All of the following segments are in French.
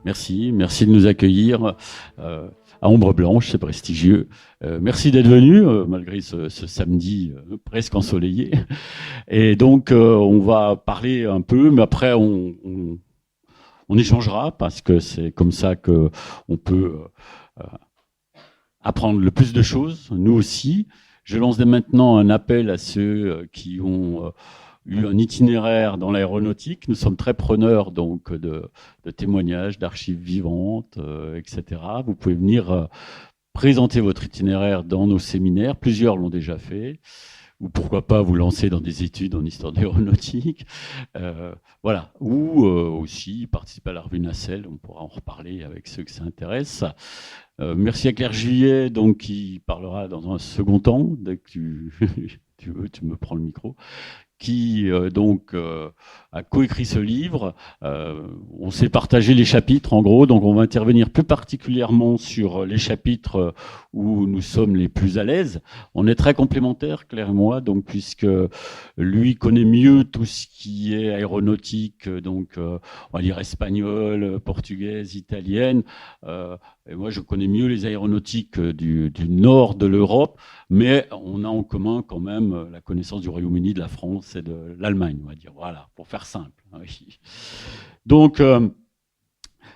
Merci de nous accueillir à Ombre Blanche, c'est prestigieux. Merci d'être venu malgré ce samedi presque ensoleillé. Et donc on va parler un peu, mais après on échangera parce que c'est comme ça que on peut apprendre le plus de choses, nous aussi. Je lance dès maintenant un appel à ceux qui ont eu un itinéraire dans l'aéronautique. Nous sommes très preneurs donc de témoignages, d'archives vivantes, etc. Vous pouvez venir présenter votre itinéraire dans nos séminaires. Plusieurs l'ont déjà fait. Ou pourquoi pas vous lancer dans des études en histoire de l'aéronautique. Voilà. Ou aussi participer à la revue Nacelle. On pourra en reparler avec ceux que ça intéresse. Merci à Claire Juillet, donc, qui parlera dans un second temps. Dès que tu veux, tu me prends le micro. Qui a coécrit ce livre. On s'est partagé les chapitres en gros, donc on va intervenir plus particulièrement sur les chapitres où nous sommes les plus à l'aise. On est très complémentaires, Claire et moi, donc puisque lui connaît mieux tout ce qui est aéronautique, donc on va dire espagnole, portugaise, italienne, et moi je connais mieux les aéronautiques du nord de l'Europe, mais on a en commun quand même la connaissance du Royaume-Uni, de la France et de l'Allemagne, on va dire, voilà, pour faire simple. Donc,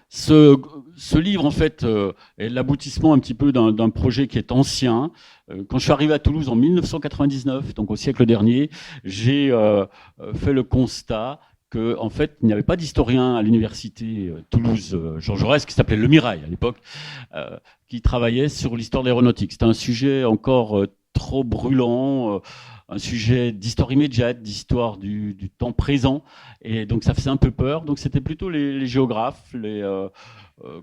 ce livre, en fait, est l'aboutissement un petit peu d'un projet qui est ancien. Quand je suis arrivé à Toulouse en 1999, donc au siècle dernier, j'ai fait le constat qu'en fait, il n'y avait pas d'historien à l'université Toulouse Jean Jaurès, qui s'appelait Le Mirail à l'époque, qui travaillait sur l'histoire de l'aéronautique. C'était un sujet encore trop brûlant, un sujet d'histoire immédiate, d'histoire du temps présent, et donc ça faisait un peu peur. Donc c'était plutôt les géographes,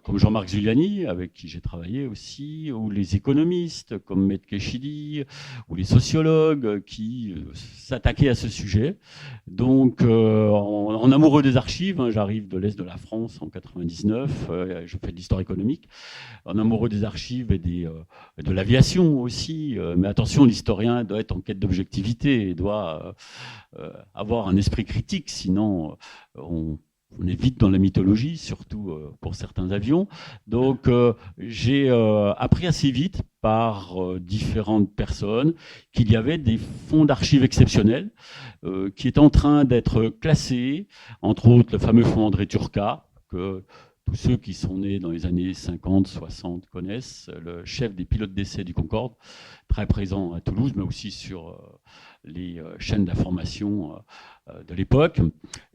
comme Jean-Marc Zuliani, avec qui j'ai travaillé aussi, ou les économistes comme Metke Chidi, ou les sociologues qui s'attaquaient à ce sujet. Donc en amoureux des archives, hein, j'arrive de l'Est de la France en 99, je fais de l'histoire économique, en amoureux des archives et de l'aviation aussi, mais attention, l'historien doit être en quête d'objectivité, doit avoir un esprit critique, sinon on est vite dans la mythologie, surtout pour certains avions. Donc j'ai appris assez vite par différentes personnes qu'il y avait des fonds d'archives exceptionnels qui étaient en train d'être classés, entre autres le fameux fonds André Turca, que tous ceux qui sont nés dans les années 50, 60 connaissent, le chef des pilotes d'essai du Concorde, très présent à Toulouse, mais aussi sur les chaînes d'information de l'époque.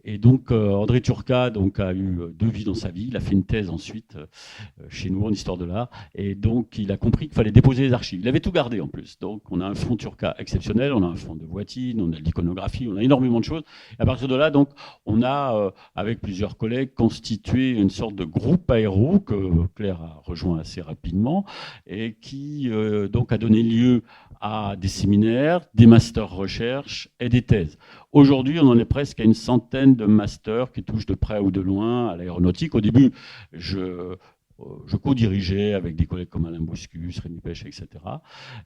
Et donc André Turca donc, a eu deux vies dans sa vie. Il a fait une thèse ensuite chez nous en histoire de l'art. Et donc il a compris qu'il fallait déposer les archives. Il avait tout gardé en plus. Donc on a un fonds Turca exceptionnel, on a un fonds de Voitine, on a de l'iconographie, on a énormément de choses. Et à partir de là, donc, on a, avec plusieurs collègues, constitué une sorte de groupe aéro que Claire a rejoint assez rapidement et qui donc a donné lieu à des séminaires, des masters recherche et des thèses. Aujourd'hui, on en est presque à une centaine de masters qui touchent de près ou de loin à l'aéronautique. Au début, je co-dirigeais avec des collègues comme Alain Bouscus, Rémi Pêche, etc.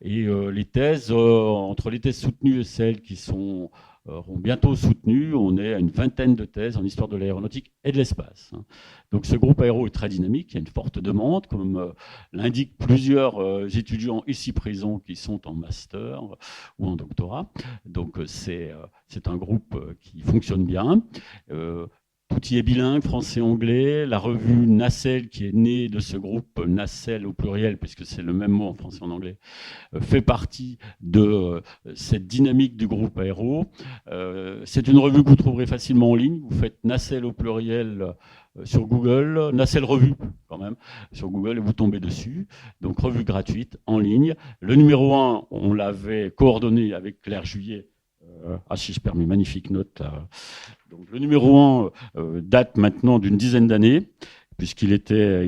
Et les thèses, entre les thèses soutenues et celles qui seront bientôt soutenues, on est à une vingtaine de thèses en histoire de l'aéronautique et de l'espace. Donc ce groupe aéro est très dynamique, il y a une forte demande, comme l'indiquent plusieurs étudiants ici présents qui sont en master ou en doctorat. Donc c'est un groupe qui fonctionne bien. Tout y est bilingue, français-anglais. La revue Nacelle, qui est née de ce groupe, Nacelle au pluriel, puisque c'est le même mot en français et en anglais, fait partie de cette dynamique du groupe aéro. C'est une revue que vous trouverez facilement en ligne. Vous faites Nacelle au pluriel sur Google, Nacelle Revue quand même, sur Google, et vous tombez dessus. Donc revue gratuite, en ligne. Le numéro 1, on l'avait coordonné avec Claire Juillet. Si je perds mes magnifiques notes là. Donc, le numéro 1 date maintenant d'une dizaine d'années, puisqu'il était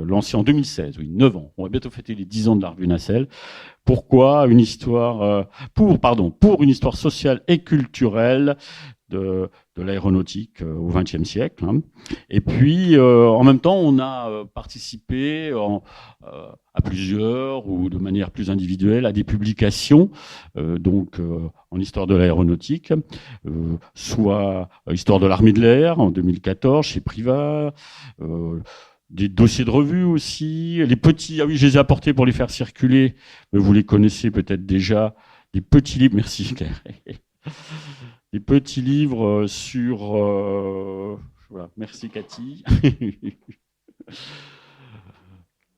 lancé en 2016, oui, 9 ans. On va bientôt fêter les 10 ans de la revue Nacelle. Pourquoi une histoire pour une histoire sociale et culturelle de l'aéronautique au XXe siècle. Hein. Et puis, en même temps, on a participé à plusieurs ou de manière plus individuelle à des publications, en histoire de l'aéronautique, soit Histoire de l'armée de l'air en 2014 chez Privat, des dossiers de revue aussi, les petits, ah oui, je les ai apportés pour les faire circuler, mais vous les connaissez peut-être déjà, des petits livres, merci Claire, des petits livres sur, voilà, merci Cathy,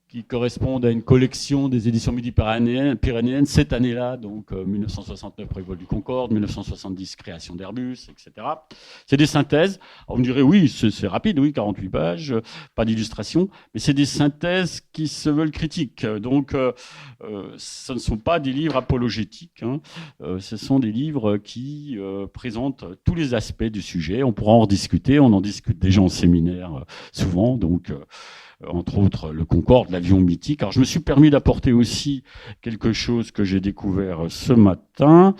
qui correspondent à une collection des éditions Midi-Pyrénéennes cette année-là, donc 1969 Prévol du Concorde, 1970 création d'Airbus, etc. C'est des synthèses. Alors, on me dirait, oui, c'est rapide, oui, 48 pages, pas d'illustration, mais c'est des synthèses qui se veulent critiques. Donc, ce ne sont pas des livres apologétiques, hein. Ce sont des livres qui présentent tous les aspects du sujet. On pourra en rediscuter, on en discute déjà en séminaire souvent, donc... entre autres le Concorde, l'avion mythique. Alors je me suis permis d'apporter aussi quelque chose que j'ai découvert ce matin.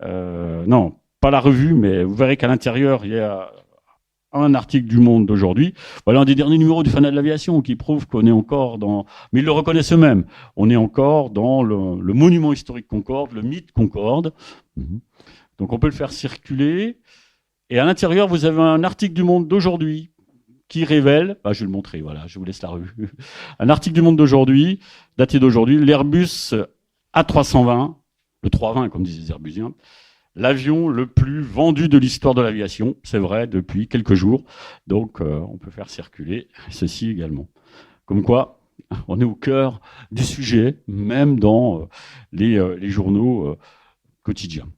Non, pas la revue, mais vous verrez qu'à l'intérieur, il y a un article du Monde d'aujourd'hui. Voilà un des derniers numéros du Fanat de l'aviation qui prouve qu'on est encore dans... Mais ils le reconnaissent eux-mêmes. On est encore dans le monument historique Concorde, le mythe Concorde. Donc on peut le faire circuler. Et à l'intérieur, vous avez un article du Monde d'aujourd'hui qui révèle, je vais le montrer, voilà, je vous laisse la revue. Un article du Monde d'aujourd'hui, daté d'aujourd'hui, l'Airbus A320, le 320 comme disent les Airbusiens, l'avion le plus vendu de l'histoire de l'aviation, c'est vrai, depuis quelques jours. Donc on peut faire circuler ceci également. Comme quoi, on est au cœur du sujet, même dans les journaux quotidiens.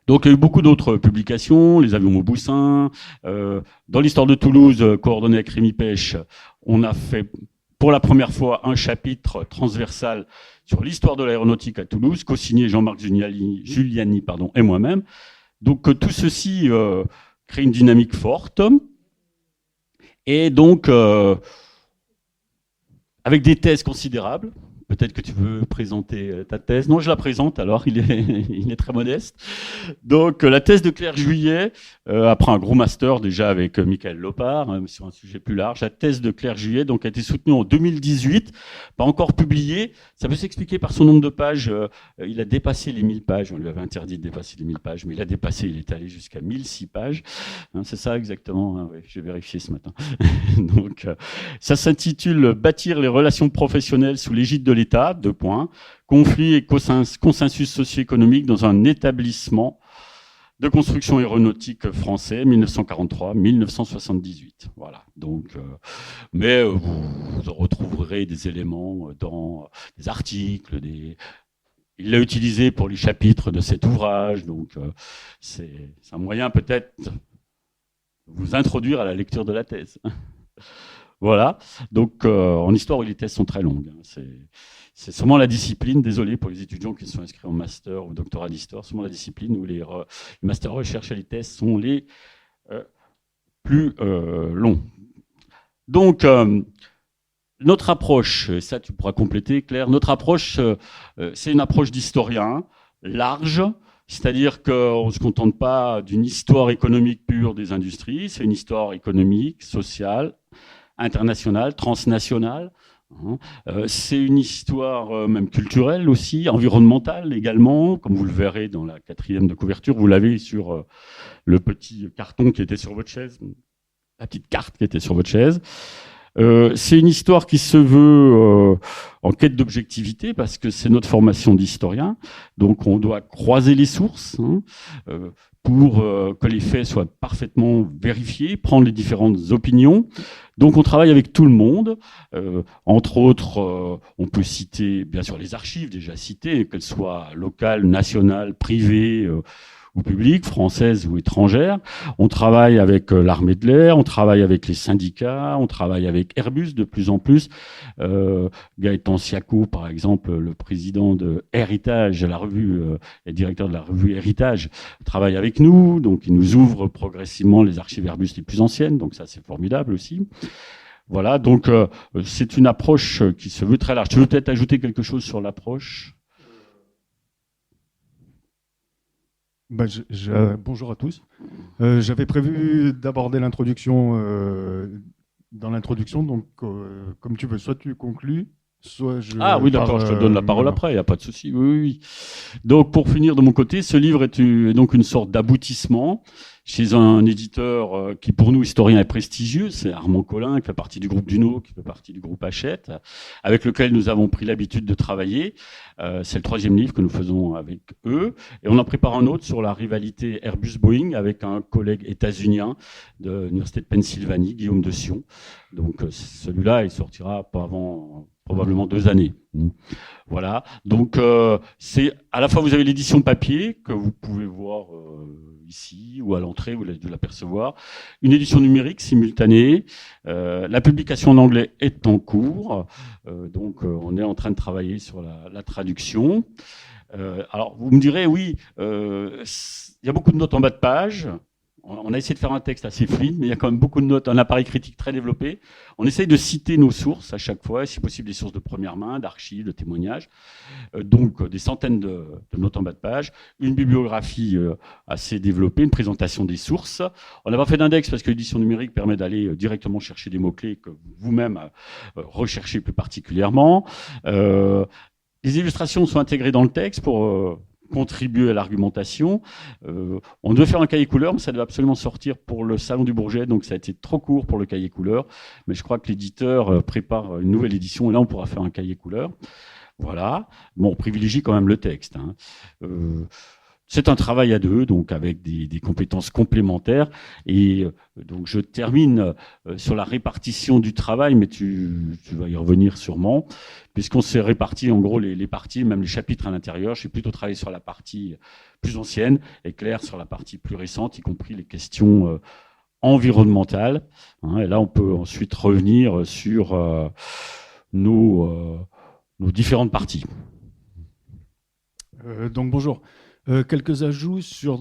Donc, il y a eu beaucoup d'autres publications, les avions Mauboussin. Dans l'histoire de Toulouse, coordonné avec Rémi Pêche, on a fait pour la première fois un chapitre transversal sur l'histoire de l'aéronautique à Toulouse, co-signé Jean-Marc Giuliani et moi-même. Donc, tout ceci crée une dynamique forte. Et donc, avec des thèses considérables. Peut-être que tu veux présenter ta thèse. Non, je la présente alors, il est très modeste. Donc, la thèse de Claire Juillet, après un gros master déjà avec Michael Lopard, sur un sujet plus large, la thèse de Claire Juillet donc, a été soutenue en 2018, pas encore publiée. Ça peut s'expliquer par son nombre de pages. Il a dépassé les 1000 pages. On lui avait interdit de dépasser les 1000 pages, mais il a dépassé, il est allé jusqu'à 1006 pages. Hein, c'est ça exactement, hein, ouais, j'ai vérifié ce matin. Donc, ça s'intitule « Bâtir les relations professionnelles sous l'égide de l'État », conflit et consensus socio-économique dans un établissement de construction aéronautique français, 1943-1978. Voilà. Donc, mais vous retrouverez des éléments dans des articles, il l'a utilisé pour les chapitres de cet ouvrage, donc c'est un moyen peut-être de vous introduire à la lecture de la thèse. Voilà. Donc, en histoire, les thèses sont très longues. C'est seulement la discipline, désolé pour les étudiants qui sont inscrits en master ou doctorat d'histoire, seulement la discipline où les masters recherche et les thèses sont les plus longs. Donc, notre approche, ça tu pourras compléter Claire, notre approche, c'est une approche d'historien large, c'est-à-dire qu'on ne se contente pas d'une histoire économique pure des industries, c'est une histoire économique, sociale, internationale, transnationale. C'est une histoire même culturelle aussi, environnementale également, comme vous le verrez dans la 4e de couverture, vous l'avez sur le petit carton qui était sur votre chaise, la petite carte qui était sur votre chaise. C'est une histoire qui se veut en quête d'objectivité parce que c'est notre formation d'historien, donc on doit croiser les sources pour que les faits soient parfaitement vérifiés, prendre les différentes opinions. Donc on travaille avec tout le monde, entre autres on peut citer bien sûr les archives déjà citées, qu'elles soient locales, nationales, privées ou publiques, françaises ou étrangères. On travaille avec l'armée de l'air, on travaille avec les syndicats, on travaille avec Airbus de plus en plus. Gaëtan Siaco, par exemple, le président de Héritage, la revue, et directeur de la revue Héritage, travaille avec nous, donc il nous ouvre progressivement les archives Airbus les plus anciennes, donc ça c'est formidable aussi. Voilà, donc c'est une approche qui se veut très large. Tu veux peut-être ajouter quelque chose sur l'approche ? Bonjour à tous. J'avais prévu d'aborder l'introduction dans l'introduction, donc comme tu veux, soit tu conclus, soit Ah oui, d'accord, je te donne la parole après, il n'y a pas de souci. Oui, oui, oui. Donc, pour finir de mon côté, ce livre est donc une sorte d'aboutissement chez un éditeur qui, pour nous, historiens, est prestigieux. C'est Armand Collin, qui fait partie du groupe Duno, qui fait partie du groupe Hachette, avec lequel nous avons pris l'habitude de travailler. C'est le 3e livre que nous faisons avec eux. Et on en prépare un autre sur la rivalité Airbus-Boeing avec un collègue états-unien de l'Université de Pennsylvanie, Guillaume de Sion. Donc, celui-là, il sortira pas avant probablement 2 années. Voilà. Donc, c'est à la fois, vous avez l'édition papier que vous pouvez voir ici ou à l'entrée, vous de l'apercevoir. Une édition numérique simultanée. La publication en anglais est en cours. Donc, on est en train de travailler sur la traduction. Alors, vous me direz, oui, il y a beaucoup de notes en bas de page. On a essayé de faire un texte assez fluide, mais il y a quand même beaucoup de notes, un appareil critique très développé. On essaye de citer nos sources à chaque fois, si possible des sources de première main, d'archives, de témoignages. Donc des centaines de notes en bas de page, une bibliographie assez développée, une présentation des sources. On n'a pas fait d'index parce que l'édition numérique permet d'aller directement chercher des mots-clés que vous-même recherchez plus particulièrement. Les illustrations sont intégrées dans le texte pour contribuer à l'argumentation. On devait faire un cahier couleur, mais ça devait absolument sortir pour le Salon du Bourget, donc ça a été trop court pour le cahier couleur. Mais je crois que l'éditeur prépare une nouvelle édition, et là on pourra faire un cahier couleur. Voilà. Bon, on privilégie quand même le texte. C'est un travail à deux, donc avec des compétences complémentaires. Et donc je termine sur la répartition du travail, mais tu vas y revenir sûrement, puisqu'on s'est réparti en gros les parties, même les chapitres à l'intérieur. J'ai plutôt travaillé sur la partie plus ancienne et Claire sur la partie plus récente, y compris les questions environnementales. Et là, on peut ensuite revenir sur nos différentes parties. Donc bonjour. Quelques ajouts sur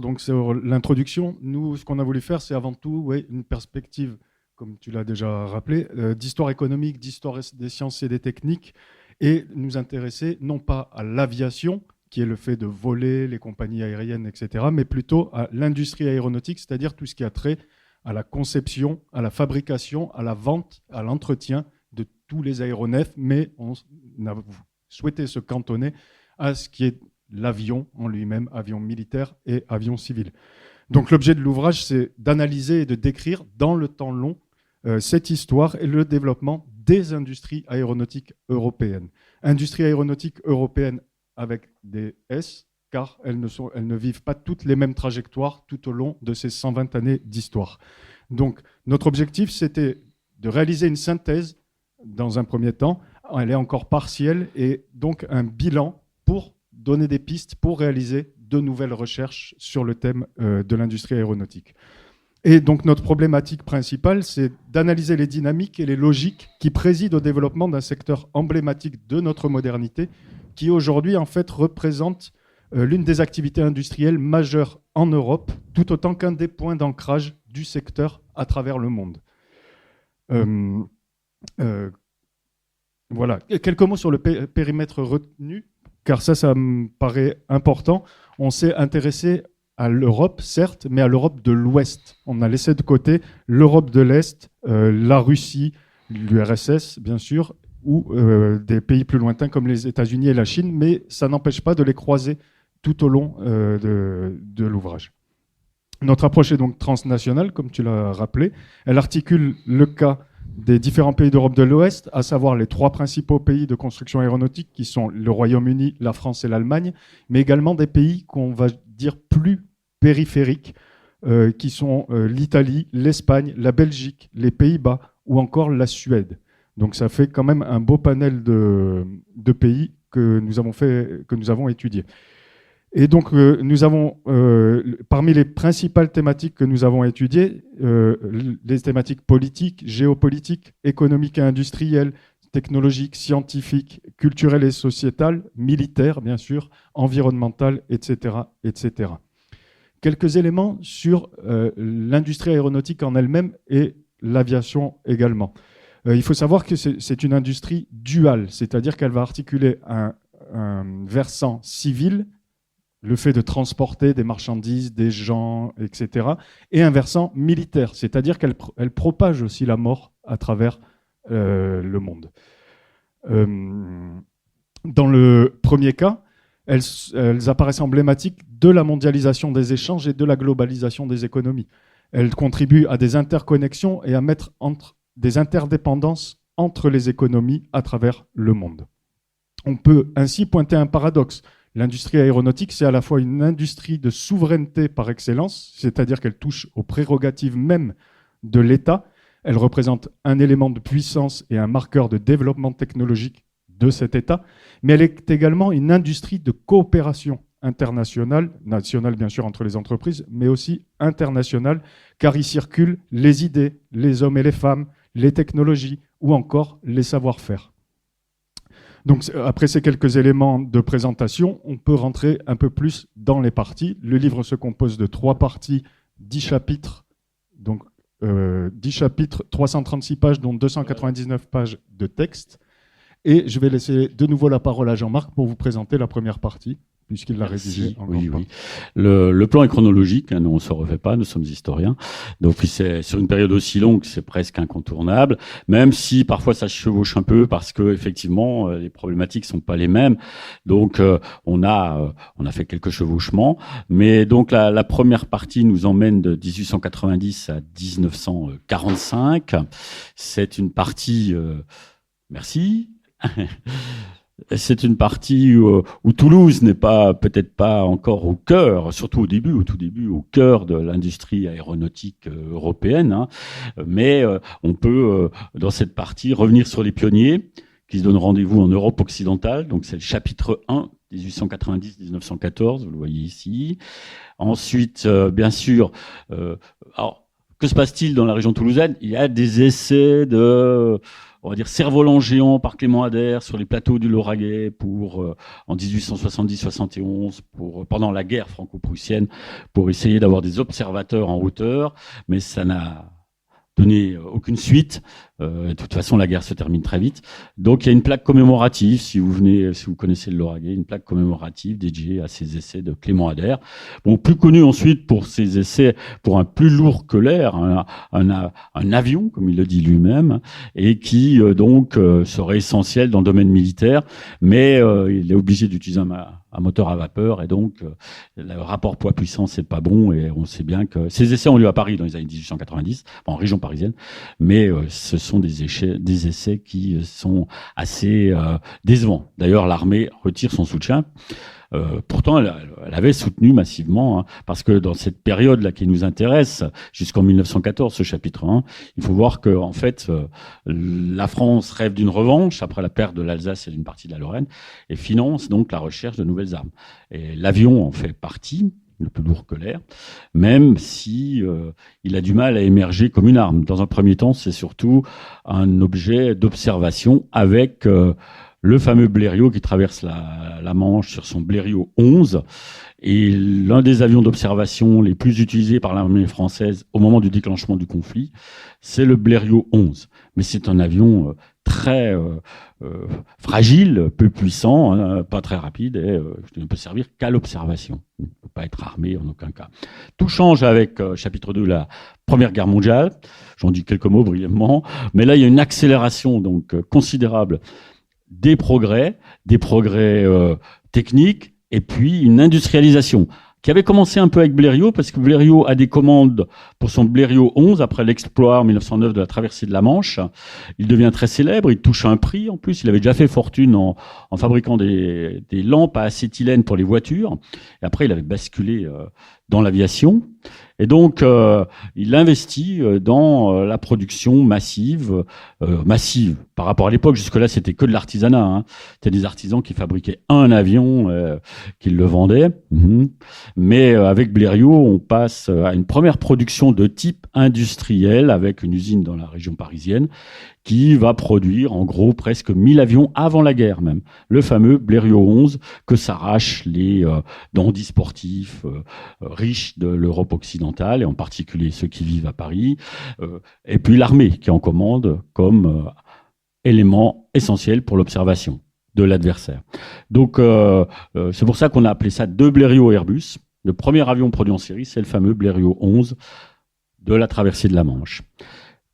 l'introduction. Nous, ce qu'on a voulu faire, c'est avant tout une perspective, comme tu l'as déjà rappelé, d'histoire économique, d'histoire des sciences et des techniques, et nous intéresser non pas à l'aviation, qui est le fait de voler, les compagnies aériennes, etc., mais plutôt à l'industrie aéronautique, c'est-à-dire tout ce qui a trait à la conception, à la fabrication, à la vente, à l'entretien de tous les aéronefs, mais on a souhaité se cantonner à ce qui est l'avion en lui-même, avion militaire et avion civil. Donc l'objet de l'ouvrage, c'est d'analyser et de décrire dans le temps long cette histoire et le développement des industries aéronautiques européennes. Industries aéronautiques européennes avec des S, car elles ne vivent pas toutes les mêmes trajectoires tout au long de ces 120 années d'histoire. Donc notre objectif, c'était de réaliser une synthèse dans un premier temps. Elle est encore partielle et donc un bilan pour donner des pistes pour réaliser de nouvelles recherches sur le thème de l'industrie aéronautique. Et donc notre problématique principale, c'est d'analyser les dynamiques et les logiques qui président au développement d'un secteur emblématique de notre modernité, qui aujourd'hui en fait représente l'une des activités industrielles majeures en Europe, tout autant qu'un des points d'ancrage du secteur à travers le monde. Voilà. Quelques mots sur le périmètre retenu, car ça me paraît important. On s'est intéressé à l'Europe, certes, mais à l'Europe de l'Ouest. On a laissé de côté l'Europe de l'Est, la Russie, l'URSS, bien sûr, ou des pays plus lointains comme les États-Unis et la Chine, mais ça n'empêche pas de les croiser tout au long de l'ouvrage. Notre approche est donc transnationale, comme tu l'as rappelé. Elle articule le cas des différents pays d'Europe de l'Ouest, à savoir les 3 principaux pays de construction aéronautique qui sont le Royaume-Uni, la France et l'Allemagne, mais également des pays qu'on va dire plus périphériques, qui sont l'Italie, l'Espagne, la Belgique, les Pays-Bas ou encore la Suède. Donc ça fait quand même un beau panel de pays que nous avons étudiés. Et donc, nous avons, parmi les principales thématiques que nous avons étudiées, les thématiques politiques, géopolitiques, économiques et industrielles, technologiques, scientifiques, culturelles et sociétales, militaires, bien sûr, environnementales, etc., etc. Quelques éléments sur l'industrie aéronautique en elle-même et l'aviation également. Il faut savoir que c'est une industrie duale, c'est-à-dire qu'elle va articuler un versant civil le fait de transporter des marchandises, des gens, etc. Et un versant militaire, c'est-à-dire qu'elle propage aussi la mort à travers le monde. Dans le premier cas, elles apparaissent emblématiques de la mondialisation des échanges et de la globalisation des économies. Elles contribuent à des interconnexions et à mettre des interdépendances entre les économies à travers le monde. On peut ainsi pointer un paradoxe. L'industrie aéronautique, c'est à la fois une industrie de souveraineté par excellence, c'est-à-dire qu'elle touche aux prérogatives même de l'État. Elle représente un élément de puissance et un marqueur de développement technologique de cet État, mais elle est également une industrie de coopération internationale, nationale bien sûr entre les entreprises, mais aussi internationale, car y circulent les idées, les hommes et les femmes, les technologies ou encore les savoir-faire. Donc, après ces quelques éléments de présentation, on peut rentrer un peu plus dans les parties. Le livre se compose de 3 parties, 10 chapitres, donc 10 chapitres, 336 pages, dont 299 pages de texte. Et je vais laisser de nouveau la parole à Jean-Marc pour vous présenter la première partie, puisqu'il l'a rédigée en grande partie. Le plan est chronologique, hein, nous on ne se refait pas, nous sommes historiens. Donc c'est sur une période aussi longue, c'est presque incontournable, même si parfois ça se chevauche un peu parce que effectivement les problématiques sont pas les mêmes. Donc on a fait quelques chevauchements, mais donc la première partie nous emmène de 1890 à 1945. C'est une partie merci. C'est une partie où Toulouse n'est peut-être pas encore au cœur, surtout au tout début, au cœur de l'industrie aéronautique européenne. Hein. Mais on peut, dans cette partie, revenir sur les pionniers qui se donnent rendez-vous en Europe occidentale. Donc c'est le chapitre 1, 1890-1914, vous le voyez ici. Ensuite, bien sûr, alors, que se passe-t-il dans la région toulousaine? Il y a des essais on va dire, cerf-volant géant par Clément Ader sur les plateaux du Lauragais en 1870-71 pendant la guerre franco-prussienne pour essayer d'avoir des observateurs en hauteur, mais ça n'a donné aucune suite. De toute façon, la guerre se termine très vite. Donc, il y a une plaque commémorative, si vous connaissez le Lauragais, une plaque commémorative dédiée à ces essais de Clément Ader. Bon, plus connu ensuite pour ses essais pour un plus lourd que l'air, un avion, comme il le dit lui-même, et qui donc serait essentiel dans le domaine militaire, mais il est obligé d'utiliser un moteur à vapeur, et donc le rapport poids-puissance c'est pas bon, et on sait bien que ces essais ont lieu à Paris dans les années 1890, en région parisienne, mais ce sont des essais qui sont assez décevants. D'ailleurs, l'armée retire son soutien. Pourtant, elle avait soutenu massivement, hein, parce que dans cette période-là qui nous intéresse, jusqu'en 1914, ce chapitre 1, il faut voir que en fait, la France rêve d'une revanche après la perte de l'Alsace et d'une partie de la Lorraine, et finance donc la recherche de nouvelles armes. Et l'avion en fait partie, le plus lourd que l'air, même si il a du mal à émerger comme une arme. Dans un premier temps, c'est surtout un objet d'observation avec le fameux Blériot qui traverse la Manche sur son Blériot 11, et l'un des avions d'observation les plus utilisés par l'armée française au moment du déclenchement du conflit, c'est le Blériot 11. Mais c'est un avion très fragile, peu puissant, hein, pas très rapide, et ne peut servir qu'à l'observation. Il ne peut pas être armé en aucun cas. Tout change avec chapitre 2, la Première Guerre mondiale. J'en dis quelques mots brièvement, mais là il y a une accélération donc considérable des progrès techniques, et puis une industrialisation qui avait commencé un peu avec Blériot, parce que Blériot a des commandes pour son Blériot 11 après l'exploit en 1909 de la traversée de la Manche. Il devient très célèbre, il touche un prix en plus. Il avait déjà fait fortune en fabriquant des lampes à acétylène pour les voitures. Et après, il avait basculé dans l'aviation. Et donc, il investit dans la production massive par rapport à l'époque. Jusque-là, c'était que de l'artisanat. Hein. C'était des artisans qui fabriquaient un avion, qui le vendaient. Mais avec Blériot, on passe à une première production de type industriel avec une usine dans la région parisienne qui va produire en gros presque 1000 avions avant la guerre même. Le fameux Blériot 11 que s'arrachent les dandys sportifs riches de l'Europe occidentale, et en particulier ceux qui vivent à Paris, et puis l'armée qui en commande comme élément essentiel pour l'observation. de l'adversaire. Donc, c'est pour ça qu'on a appelé ça deux Blériot Airbus. Le premier avion produit en série, c'est le fameux Blériot 11 de la traversée de la Manche.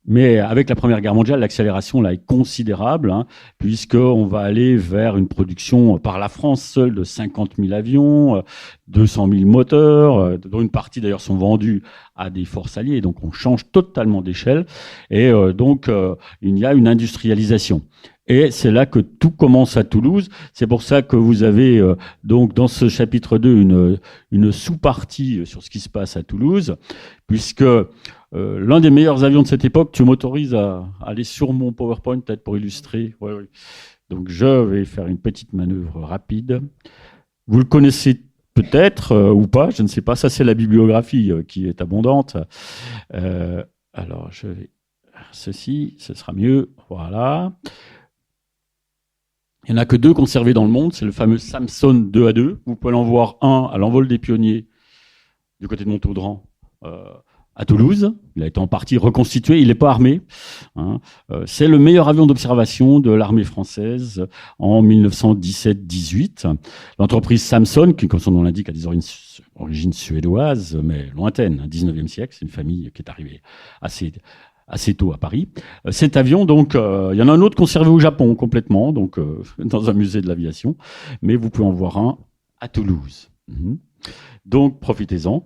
Mais avec la Première Guerre mondiale, l'accélération là est considérable, puisqu'on va aller vers une production par la France seule de 50 000 avions, 200 000 moteurs, dont une partie d'ailleurs sont vendus à des forces alliées. Donc on change totalement d'échelle et donc il y a une industrialisation. Et c'est là que tout commence à Toulouse. C'est pour ça que vous avez donc dans ce chapitre 2 une sous-partie sur ce qui se passe à Toulouse, puisque l'un des meilleurs avions de cette époque, tu m'autorises à aller sur mon PowerPoint peut-être pour illustrer. Oui, oui. Donc je vais faire une petite manœuvre rapide. Vous le connaissez peut-être ou pas, je ne sais pas. Ça, c'est la bibliographie qui est abondante. Alors je vais faire ceci, ce sera mieux. Voilà. Il n'y en a que 2 conservés dans le monde. C'est le fameux Samson 2A2. Vous pouvez en voir un à l'envol des pionniers du côté de Montaudran à Toulouse. Il a été en partie reconstitué. Il n'est pas armé. C'est le meilleur avion d'observation de l'armée française en 1917-18. L'entreprise Samson, qui, comme son nom l'indique, a des origines suédoises, mais lointaines, 19e siècle. C'est une famille qui est arrivée assez tôt à Paris. Cet avion, donc, il y en a un autre conservé au Japon complètement, donc dans un musée de l'aviation, mais vous pouvez en voir un à Toulouse. Donc, profitez-en.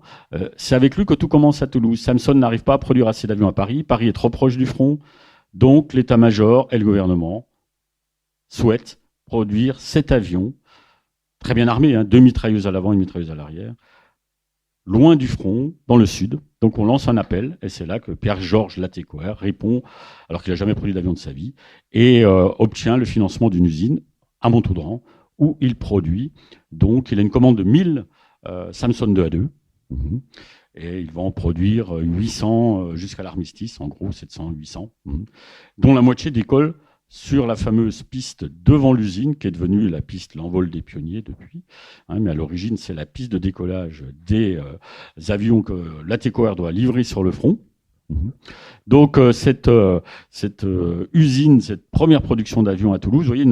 C'est avec lui que tout commence à Toulouse. Samson n'arrive pas à produire assez d'avions à Paris. Paris est trop proche du front. Donc, l'état-major et le gouvernement souhaitent produire cet avion, très bien armé, 2 mitrailleuses à l'avant, une mitrailleuse à l'arrière, loin du front, dans le sud. Donc on lance un appel, et c'est là que Pierre-Georges Latécoère répond, alors qu'il n'a jamais produit d'avion de sa vie, et obtient le financement d'une usine à Montaudran, où il produit. Donc il a une commande de 1000 Samson 2A2, et il va en produire 800 jusqu'à l'armistice, en gros 700-800, dont la moitié décolle sur la fameuse piste devant l'usine, qui est devenue la piste l'envol des pionniers depuis. Mais à l'origine, c'est la piste de décollage des avions que Latécoère doit livrer sur le front. Donc cette usine, cette première production d'avions à Toulouse, vous voyez,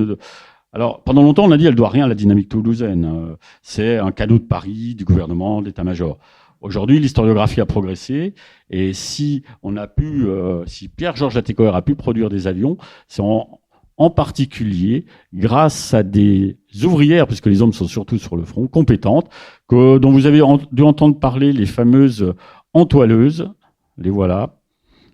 alors pendant longtemps on a dit elle doit rien à la dynamique toulousaine. C'est un cadeau de Paris, du gouvernement, de l'état-major. Aujourd'hui, l'historiographie a progressé, et si Pierre-Georges Latécoère a pu produire des avions, c'est en particulier grâce à des ouvrières, puisque les hommes sont surtout sur le front, compétentes, dont vous avez dû entendre parler, les fameuses entoileuses, les voilà,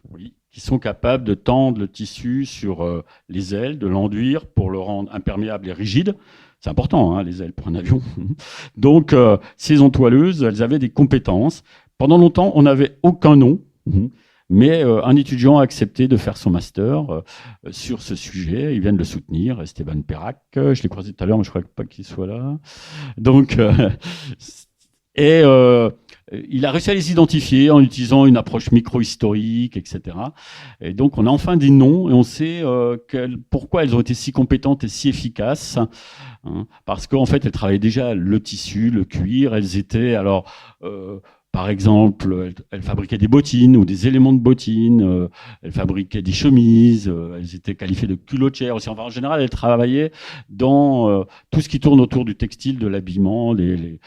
oui, qui sont capables de tendre le tissu sur les ailes, de l'enduire pour le rendre imperméable et rigide. C'est important, les ailes pour un avion. Donc, ces entoileuses, elles avaient des compétences. Pendant longtemps, on n'avait aucun nom, mais un étudiant a accepté de faire son master sur ce sujet. Il vient de le soutenir, Esteban Perrac. Je l'ai croisé tout à l'heure, mais je ne crois pas qu'il soit là. Donc, il a réussi à les identifier en utilisant une approche micro-historique, etc. Et donc, on a enfin des noms et on sait pourquoi elles ont été si compétentes et si efficaces. Parce qu'en fait, elles travaillaient déjà le tissu, le cuir. Elles étaient, par exemple, elles fabriquaient des bottines ou des éléments de bottines. Elles fabriquaient des chemises. Elles étaient qualifiées de culottières aussi. Enfin, en général, elles travaillaient dans tout ce qui tourne autour du textile, de l'habillement, les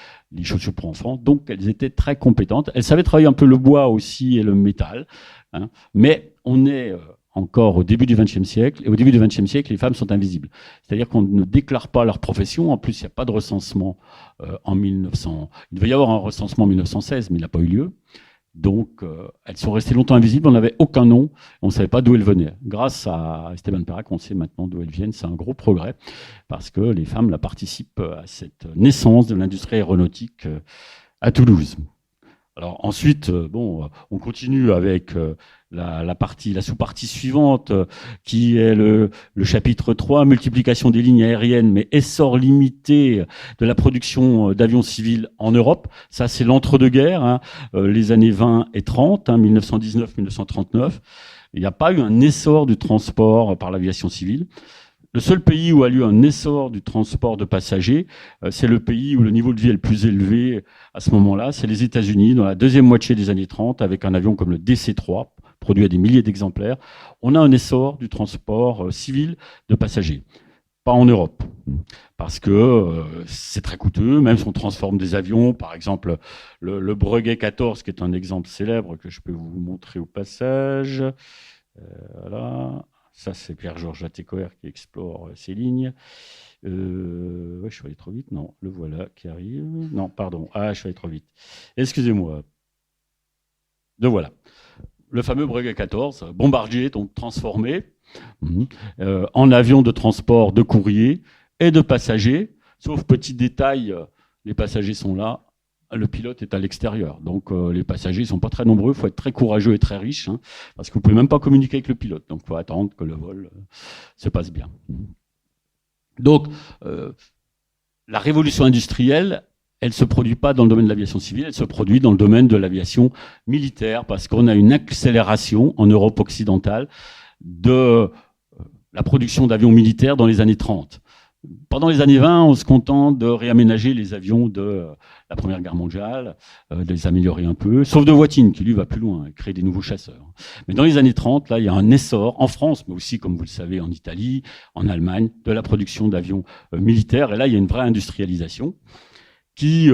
chaussures pour enfants. Donc, elles étaient très compétentes. Elles savaient travailler un peu le bois aussi et le métal. Mais on est encore au début du XXe siècle. Et au début du XXe siècle, les femmes sont invisibles. C'est-à-dire qu'on ne déclare pas leur profession. En plus, il n'y a pas de recensement en 1900. Il devait y avoir un recensement en 1916, mais il n'a pas eu lieu. Donc, elles sont restées longtemps invisibles. On n'avait aucun nom. On ne savait pas d'où elles venaient. Grâce à Esteban Perrac, on sait maintenant d'où elles viennent. C'est un gros progrès parce que les femmes participent à cette naissance de l'industrie aéronautique à Toulouse. Alors ensuite, on continue avec la sous-partie suivante, qui est le chapitre 3, multiplication des lignes aériennes, mais essor limité de la production d'avions civils en Europe. Ça, c'est l'entre-deux-guerres, les années 20 et 30, 1919-1939. Il n'y a pas eu un essor du transport par l'aviation civile. Le seul pays où a lieu un essor du transport de passagers, c'est le pays où le niveau de vie est le plus élevé à ce moment-là, c'est les États-Unis, dans la deuxième moitié des années 30, avec un avion comme le DC-3, produit à des milliers d'exemplaires. On a un essor du transport civil de passagers. pas en Europe. Parce que c'est très coûteux, même si on transforme des avions, par exemple le Breguet 14, qui est un exemple célèbre que je peux vous montrer au passage. Voilà, ça c'est Pierre-Georges Latécoère qui explore ces lignes. Ouais, je suis allé trop vite, non, le voilà qui arrive. Non, pardon, je suis allé trop vite. Excusez-moi. Le voilà. Le fameux Breguet 14, bombardier, donc transformé en avion de transport de courrier et de passagers, sauf petit détail, les passagers sont là, le pilote est à l'extérieur. Donc les passagers ne sont pas très nombreux, il faut être très courageux et très riche, parce que vous ne pouvez même pas communiquer avec le pilote. Donc il faut attendre que le vol se passe bien. Donc la révolution industrielle, elle ne se produit pas dans le domaine de l'aviation civile, elle se produit dans le domaine de l'aviation militaire, parce qu'on a une accélération en Europe occidentale de la production d'avions militaires dans les années 30. Pendant les années 20, on se contente de réaménager les avions de la Première Guerre mondiale, de les améliorer un peu, sauf de Voitine, qui lui va plus loin, créer des nouveaux chasseurs. Mais dans les années 30, là, il y a un essor, en France, mais aussi, comme vous le savez, en Italie, en Allemagne, de la production d'avions militaires. Et là, il y a une vraie industrialisation qui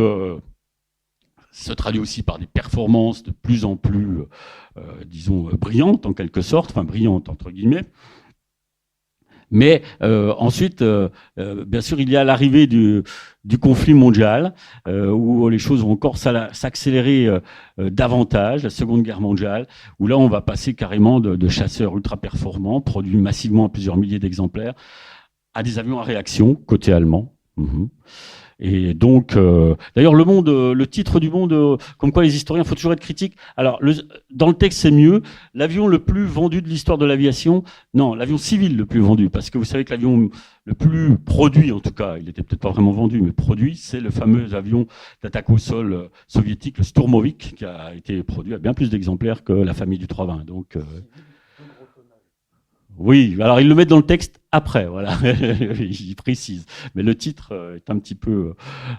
se traduit aussi par des performances de plus en plus, disons, brillantes, en quelque sorte, enfin brillantes entre guillemets. Mais ensuite, bien sûr, il y a l'arrivée du conflit mondial, où les choses vont encore s'accélérer davantage, la Seconde Guerre mondiale, où là, on va passer carrément de chasseurs ultra performants, produits massivement à plusieurs milliers d'exemplaires, à des avions à réaction, côté allemand. Et donc, d'ailleurs, Le Monde, le titre du Monde, comme quoi les historiens, il faut toujours être critique. Alors, dans le texte, c'est mieux. L'avion le plus vendu de l'histoire de l'aviation, non, l'avion civil le plus vendu, parce que vous savez que l'avion le plus produit, en tout cas, il n'était peut-être pas vraiment vendu, mais produit, c'est le fameux avion d'attaque au sol soviétique, le Sturmovik, qui a été produit à bien plus d'exemplaires que la famille du 320. Donc, oui, alors ils le mettent dans le texte après, voilà, ils précisent. Mais le titre est un petit peu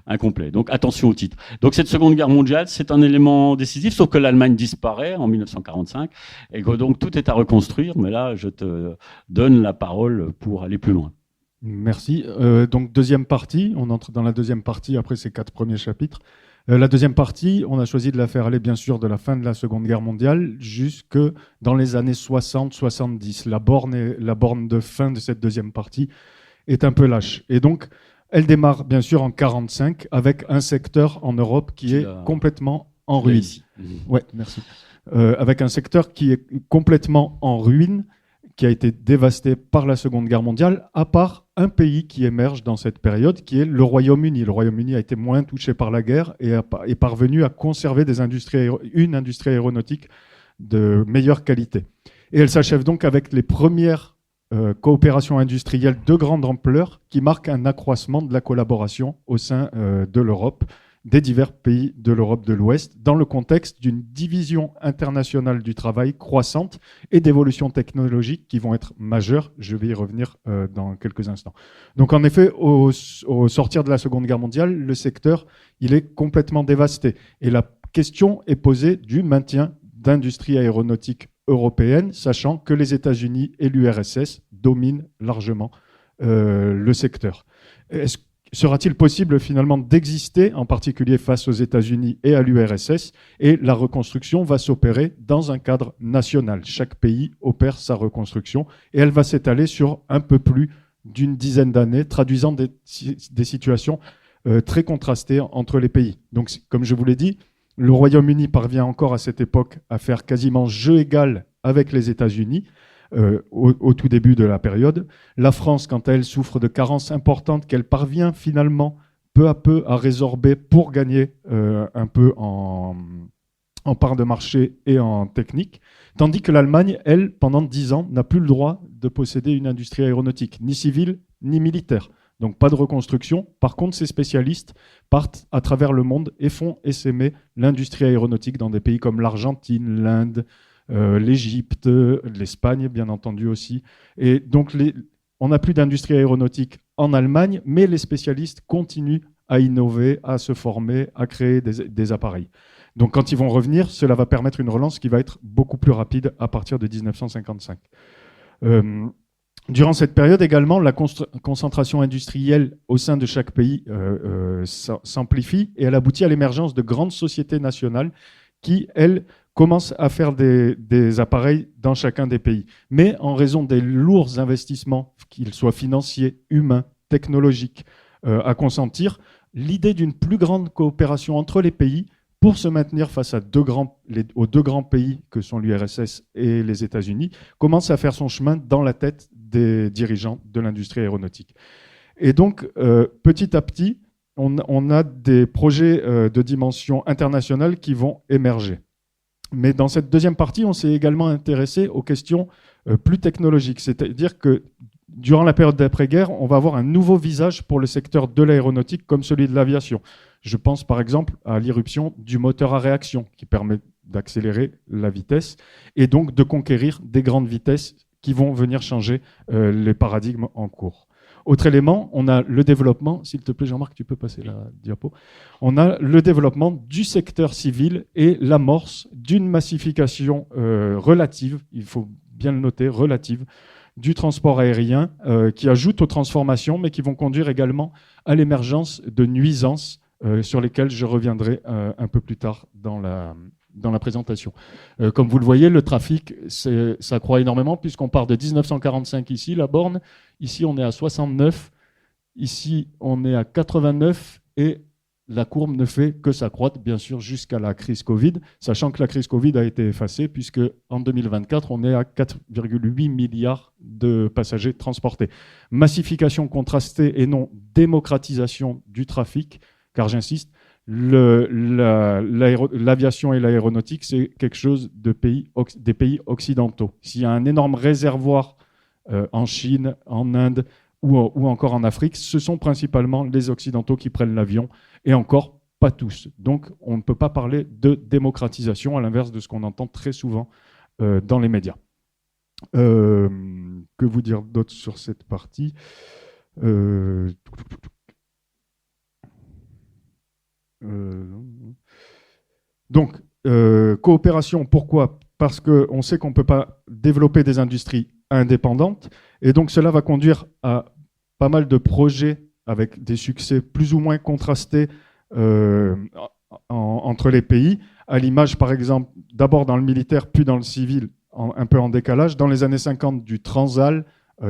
incomplet. Donc attention au titre. Donc cette Seconde Guerre mondiale, c'est un élément décisif, sauf que l'Allemagne disparaît en 1945 et que donc tout est à reconstruire. Mais là, je te donne la parole pour aller plus loin. Merci. Donc deuxième partie, on entre dans la deuxième partie après ces 4 premiers chapitres. La deuxième partie, on a choisi de la faire aller bien sûr de la fin de la Seconde Guerre mondiale jusque dans les années 60-70. La borne de fin de cette deuxième partie est un peu lâche. Et donc, elle démarre bien sûr en 1945 avec un secteur en Europe qui est complètement en ruine. Ouais, merci. Avec un secteur qui est complètement en ruine, qui a été dévasté par la Seconde Guerre mondiale, à part un pays qui émerge dans cette période, qui est le Royaume-Uni. Le Royaume-Uni a été moins touché par la guerre et est parvenu à conserver une industrie aéronautique de meilleure qualité. Et elle s'achève donc avec les premières coopérations industrielles de grande ampleur qui marquent un accroissement de la collaboration au sein de l'Europe, des divers pays de l'Europe de l'Ouest, dans le contexte d'une division internationale du travail croissante et d'évolutions technologiques qui vont être majeures. Je vais y revenir dans quelques instants. Donc en effet, au sortir de la Seconde Guerre mondiale, le secteur il est complètement dévasté. Et la question est posée du maintien d'industrie aéronautique européenne, sachant que les États-Unis et l'URSS dominent largement le secteur. Sera-t-il possible finalement d'exister, en particulier face aux États-Unis et à l'URSS, et la reconstruction va s'opérer dans un cadre national. Chaque pays opère sa reconstruction et elle va s'étaler sur un peu plus d'une dizaine d'années, traduisant des situations très contrastées entre les pays. Donc, comme je vous l'ai dit, le Royaume-Uni parvient encore à cette époque à faire quasiment jeu égal avec les États-Unis, au tout début de la période. La France, quant à elle, souffre de carences importantes qu'elle parvient finalement peu à peu à résorber pour gagner un peu en part de marché et en technique, tandis que l'Allemagne, elle, pendant 10 ans, n'a plus le droit de posséder une industrie aéronautique, ni civile, ni militaire. Donc pas de reconstruction. Par contre, ces spécialistes partent à travers le monde et font essaimer l'industrie aéronautique dans des pays comme l'Argentine, l'Inde, l'Égypte, l'Espagne, bien entendu aussi. Et donc, on n'a plus d'industrie aéronautique en Allemagne, mais les spécialistes continuent à innover, à se former, à créer des appareils. Donc, quand ils vont revenir, cela va permettre une relance qui va être beaucoup plus rapide à partir de 1955. Durant cette période également, la concentration industrielle au sein de chaque pays s'amplifie et elle aboutit à l'émergence de grandes sociétés nationales qui, elles, commencent à faire des appareils dans chacun des pays. Mais en raison des lourds investissements, qu'ils soient financiers, humains, technologiques, à consentir, l'idée d'une plus grande coopération entre les pays pour se maintenir face aux deux grands pays que sont l'URSS et les États-Unis, commence à faire son chemin dans la tête des dirigeants de l'industrie aéronautique. Et donc, petit à petit, on a des projets de dimension internationale qui vont émerger. Mais dans cette deuxième partie, on s'est également intéressé aux questions plus technologiques. C'est-à-dire que durant la période d'après-guerre, on va avoir un nouveau visage pour le secteur de l'aéronautique comme celui de l'aviation. Je pense par exemple à l'irruption du moteur à réaction qui permet d'accélérer la vitesse et donc de conquérir des grandes vitesses qui vont venir changer les paradigmes en cours. Autre élément, on a le développement, s'il te plaît Jean-Marc, tu peux passer la diapo. On a le développement du secteur civil et l'amorce d'une massification relative, il faut bien le noter, relative, du transport aérien qui ajoute aux transformations mais qui vont conduire également à l'émergence de nuisances sur lesquelles je reviendrai un peu plus tard dans la présentation. Comme vous le voyez, le trafic s'accroît énormément puisqu'on part de 1945 ici, la borne. Ici, on est à 69. Ici, on est à 89. Et la courbe ne fait que s'accroître, bien sûr, jusqu'à la crise Covid, sachant que la crise Covid a été effacée puisque en 2024, on est à 4,8 milliards de passagers transportés. Massification contrastée et non démocratisation du trafic, car j'insiste, l'aviation et l'aéronautique, c'est quelque chose des pays occidentaux. S'il y a un énorme réservoir en Chine, en Inde ou encore en Afrique, ce sont principalement les Occidentaux qui prennent l'avion, et encore pas tous. Donc on ne peut pas parler de démocratisation, à l'inverse de ce qu'on entend très souvent dans les médias. Que vous dire d'autre sur cette partie Donc, coopération, pourquoi? Parce qu'on sait qu'on ne peut pas développer des industries indépendantes, et donc cela va conduire à pas mal de projets avec des succès plus ou moins contrastés entre les pays, à l'image par exemple, d'abord dans le militaire, puis dans le civil, un peu en décalage, dans les années 50 du Transal,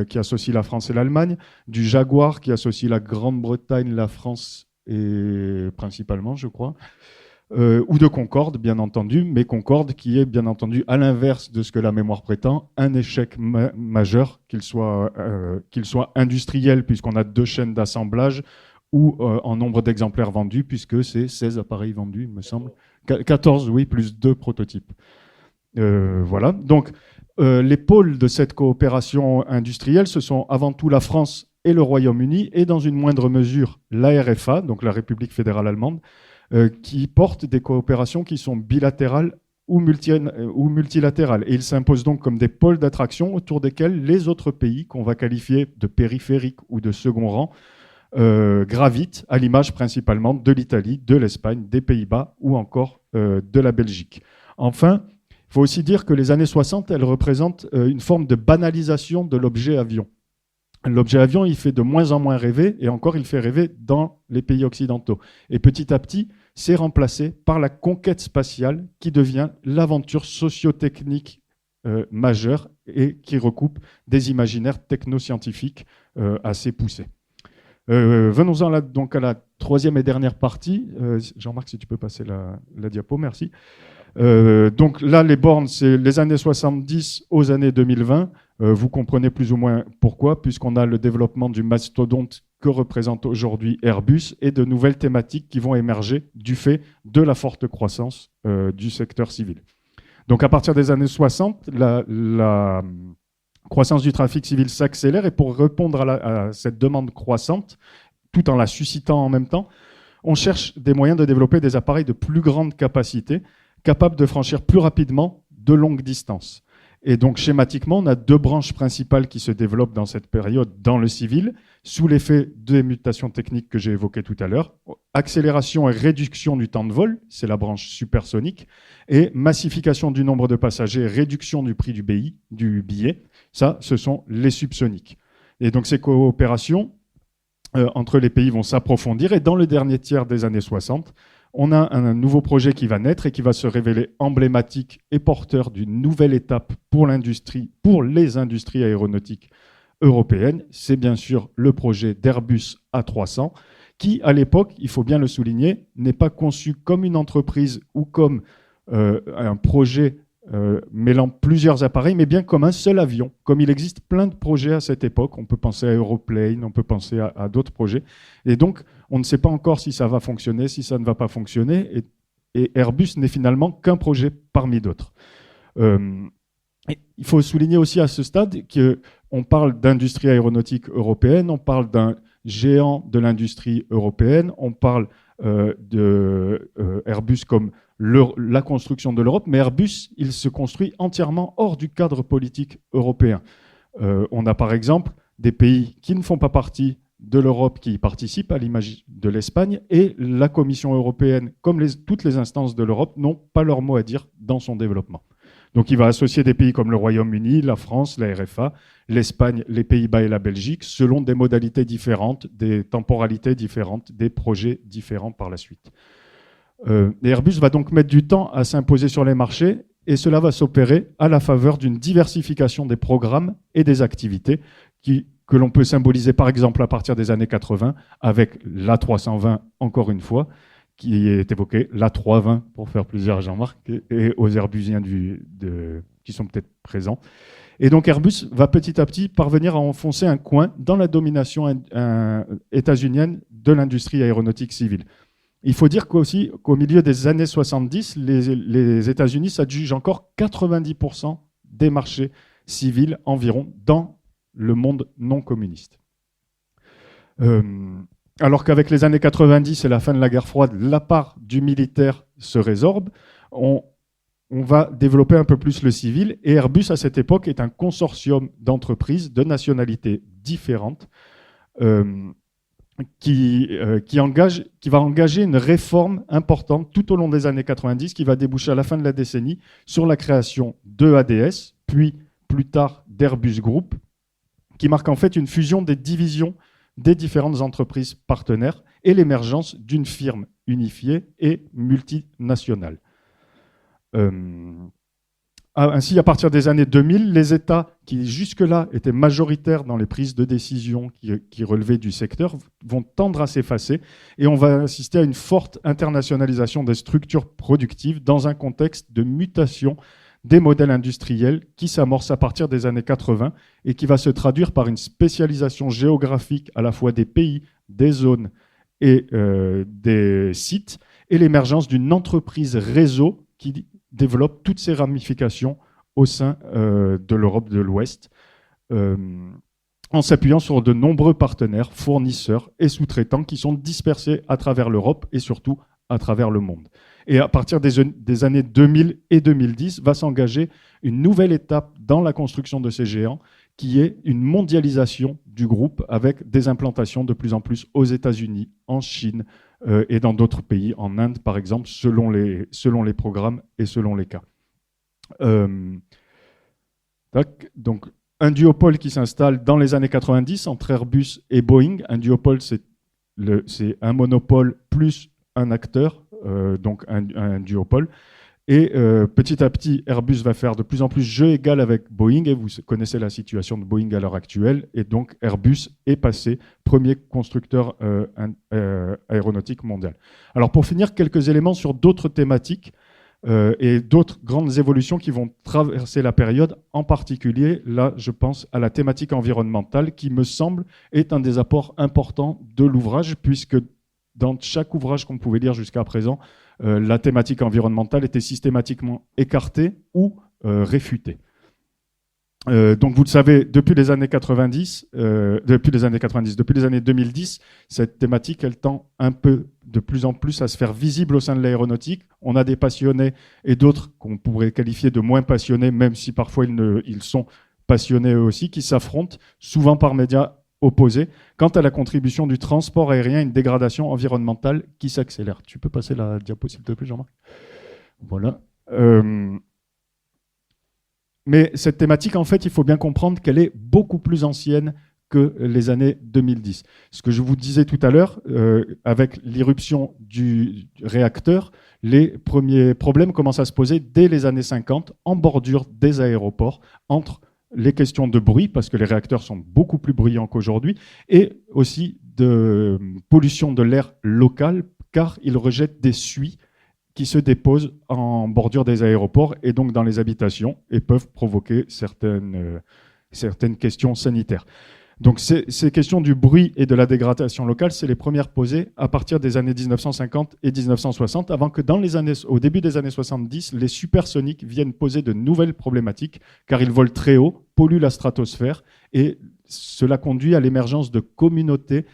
qui associe la France et l'Allemagne, du Jaguar, qui associe la Grande-Bretagne, la France et principalement, je crois, ou de Concorde, bien entendu, mais Concorde qui est bien entendu, à l'inverse de ce que la mémoire prétend, un échec majeur, qu'il soit industriel, puisqu'on a 2 chaînes d'assemblage, ou en nombre d'exemplaires vendus, puisque c'est 16 appareils vendus, il me semble. 14, oui, plus 2 prototypes. Voilà. Donc, les pôles de cette coopération industrielle, ce sont avant tout la France et le Royaume-Uni, et dans une moindre mesure la RFA, donc la République fédérale allemande, qui portent des coopérations qui sont bilatérales ou multilatérales. Et ils s'imposent donc comme des pôles d'attraction autour desquels les autres pays, qu'on va qualifier de périphériques ou de second rang, gravitent, à l'image principalement de l'Italie, de l'Espagne, des Pays-Bas ou encore de la Belgique. Enfin, il faut aussi dire que les années 60, elles représentent une forme de banalisation de l'objet avion. L'objet avion, il fait de moins en moins rêver, et encore, il fait rêver dans les pays occidentaux. Et petit à petit, c'est remplacé par la conquête spatiale qui devient l'aventure socio-technique majeure et qui recoupe des imaginaires technoscientifiques assez poussés. Venons-en là, donc à la troisième et dernière partie. Jean-Marc, si tu peux passer la diapo, merci. Donc là, les bornes, c'est les années 70 aux années 2020. Vous comprenez plus ou moins pourquoi, puisqu'on a le développement du mastodonte que représente aujourd'hui Airbus et de nouvelles thématiques qui vont émerger du fait de la forte croissance du secteur civil. Donc à partir des années 60, la croissance du trafic civil s'accélère, et pour répondre à cette demande croissante, tout en la suscitant en même temps, on cherche des moyens de développer des appareils de plus grande capacité, capables de franchir plus rapidement de longues distances. Et donc, schématiquement, on a deux branches principales qui se développent dans cette période dans le civil, sous l'effet des mutations techniques que j'ai évoquées tout à l'heure. Accélération et réduction du temps de vol, c'est la branche supersonique, et massification du nombre de passagers, réduction du prix du billet, ça, ce sont les subsoniques. Et donc, ces coopérations entre les pays vont s'approfondir, et dans le dernier tiers des années 60, on a un nouveau projet qui va naître et qui va se révéler emblématique et porteur d'une nouvelle étape pour l'industrie, pour les industries aéronautiques européennes. C'est bien sûr le projet d'Airbus A300, qui, à l'époque, il faut bien le souligner, n'est pas conçu comme une entreprise ou comme un projet mêlant plusieurs appareils, mais bien comme un seul avion. Comme il existe plein de projets à cette époque, on peut penser à Aeroplane, on peut penser à d'autres projets. Et donc, on ne sait pas encore si ça va fonctionner, si ça ne va pas fonctionner. Et Airbus n'est finalement qu'un projet parmi d'autres. Il faut souligner aussi à ce stade qu'on parle d'industrie aéronautique européenne, on parle d'un géant de l'industrie européenne, on parle d'Airbus comme la construction de l'Europe, mais Airbus, il se construit entièrement hors du cadre politique européen. On a par exemple des pays qui ne font pas partie de l'Europe qui y participent, à l'image de l'Espagne, et la Commission européenne, comme toutes les instances de l'Europe, n'ont pas leur mot à dire dans son développement. Donc il va associer des pays comme le Royaume-Uni, la France, la RFA, l'Espagne, les Pays-Bas et la Belgique, selon des modalités différentes, des temporalités différentes, des projets différents par la suite. Et Airbus va donc mettre du temps à s'imposer sur les marchés, et cela va s'opérer à la faveur d'une diversification des programmes et des activités que l'on peut symboliser par exemple à partir des années 80 avec l'A320, encore une fois, qui est évoqué, l'A320 pour faire plaisir à Jean-Marc et aux Airbusiens qui sont peut-être présents. Et donc Airbus va petit à petit parvenir à enfoncer un coin dans la domination états-unienne de l'industrie aéronautique civile. Il faut dire qu'au milieu des années 70, les États-Unis s'adjugent encore 90% des marchés civils environ dans le monde non communiste. Alors qu'avec les années 90 et la fin de la guerre froide, la part du militaire se résorbe, on va développer un peu plus le civil. Et Airbus, à cette époque, est un consortium d'entreprises de nationalités différentes qui va engager une réforme importante tout au long des années 90, qui va déboucher à la fin de la décennie sur la création de ADS, puis plus tard d'Airbus Group, qui marque en fait une fusion des divisions des différentes entreprises partenaires et l'émergence d'une firme unifiée et multinationale. Ainsi, à partir des années 2000, les États qui jusque-là étaient majoritaires dans les prises de décision qui relevaient du secteur vont tendre à s'effacer et on va assister à une forte internationalisation des structures productives dans un contexte de mutation des modèles industriels qui s'amorce à partir des années 80 et qui va se traduire par une spécialisation géographique à la fois des pays, des zones et des sites, et l'émergence d'une entreprise réseau qui développe toutes ces ramifications au sein de l'Europe de l'Ouest, en s'appuyant sur de nombreux partenaires, fournisseurs et sous-traitants qui sont dispersés à travers l'Europe et surtout à travers le monde. Et à partir des années 2000 et 2010, va s'engager une nouvelle étape dans la construction de ces géants, qui est une mondialisation du groupe avec des implantations de plus en plus aux États-Unis, en Chine et dans d'autres pays, en Inde par exemple, selon les programmes et selon les cas. Donc, un duopole qui s'installe dans les années 90 entre Airbus et Boeing. Un duopole, c'est un monopole plus un acteur, donc un duopole. Et petit à petit, Airbus va faire de plus en plus jeu égal avec Boeing, et vous connaissez la situation de Boeing à l'heure actuelle, et donc Airbus est passé premier constructeur aéronautique mondial. Alors pour finir, quelques éléments sur d'autres thématiques et d'autres grandes évolutions qui vont traverser la période, en particulier, là je pense à la thématique environnementale, qui me semble est un des apports importants de l'ouvrage, puisque dans chaque ouvrage qu'on pouvait lire jusqu'à présent, la thématique environnementale était systématiquement écartée ou réfutée. Donc vous le savez, depuis les années 2010, cette thématique, elle tend un peu de plus en plus à se faire visible au sein de l'aéronautique. On a des passionnés et d'autres qu'on pourrait qualifier de moins passionnés, même si parfois ils sont passionnés eux aussi, qui s'affrontent, souvent par médias opposés, quant à la contribution du transport aérien à une dégradation environnementale qui s'accélère. Tu peux passer la diapo, s'il te plaît, Jean-Marc ? Voilà. Mais cette thématique, en fait, il faut bien comprendre qu'elle est beaucoup plus ancienne que les années 2010. Ce que je vous disais tout à l'heure, avec l'irruption du réacteur, les premiers problèmes commencent à se poser dès les années 50, en bordure des aéroports, entre les questions de bruit, parce que les réacteurs sont beaucoup plus bruyants qu'aujourd'hui, et aussi de pollution de l'air local, car ils rejettent des suies qui se déposent en bordure des aéroports et donc dans les habitations et peuvent provoquer certaines questions sanitaires. Donc ces questions du bruit et de la dégradation locale, c'est les premières posées à partir des années 1950 et 1960, avant que au début des années 70, les supersoniques viennent poser de nouvelles problématiques, car ils volent très haut, polluent la stratosphère, et cela conduit à l'émergence de communautés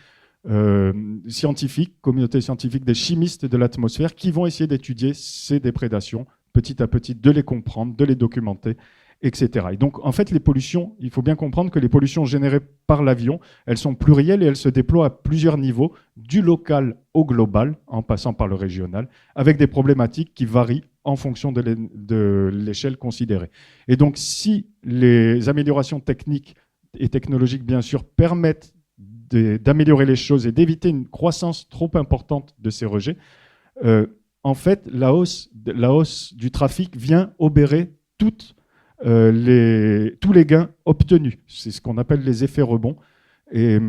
communauté scientifique des chimistes de l'atmosphère qui vont essayer d'étudier ces déprédations petit à petit, de les comprendre, de les documenter, etc. Et donc, en fait, les pollutions, il faut bien comprendre que les pollutions générées par l'avion, elles sont plurielles et elles se déploient à plusieurs niveaux, du local au global, en passant par le régional, avec des problématiques qui varient en fonction de l'échelle considérée. Et donc, si les améliorations techniques et technologiques, bien sûr, permettent d'améliorer les choses et d'éviter une croissance trop importante de ces rejets, en fait, la hausse du trafic vient obérer tous les gains obtenus. C'est ce qu'on appelle les effets rebonds. Et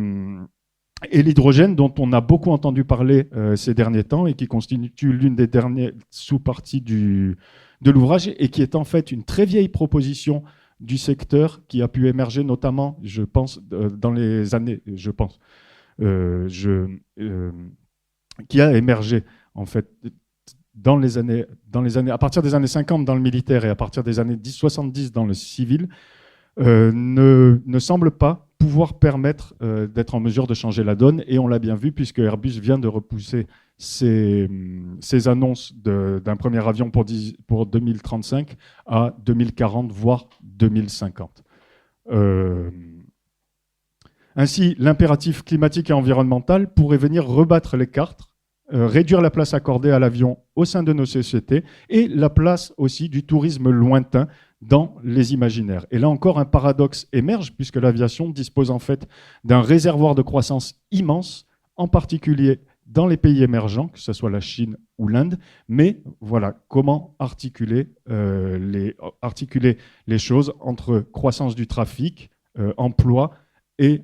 l'hydrogène, dont on a beaucoup entendu parler ces derniers temps et qui constitue l'une des dernières sous-parties de l'ouvrage et qui est en fait une très vieille proposition du secteur qui a pu émerger notamment, je pense, dans les années, qui a émergé en fait dans les années, à partir des années 50 dans le militaire et à partir des années 70 dans le civil, ne semble pas pouvoir permettre d'être en mesure de changer la donne. Et on l'a bien vu puisque Airbus vient de repousser ses annonces d'un premier avion pour 2035 à 2040, voire 2050. Ainsi, l'impératif climatique et environnemental pourrait venir rebattre les cartes, réduire la place accordée à l'avion au sein de nos sociétés et la place aussi du tourisme lointain dans les imaginaires. Et là encore, un paradoxe émerge puisque l'aviation dispose en fait d'un réservoir de croissance immense, en particulier dans les pays émergents, que ce soit la Chine ou l'Inde. Mais voilà, comment articuler les choses entre croissance du trafic, emploi et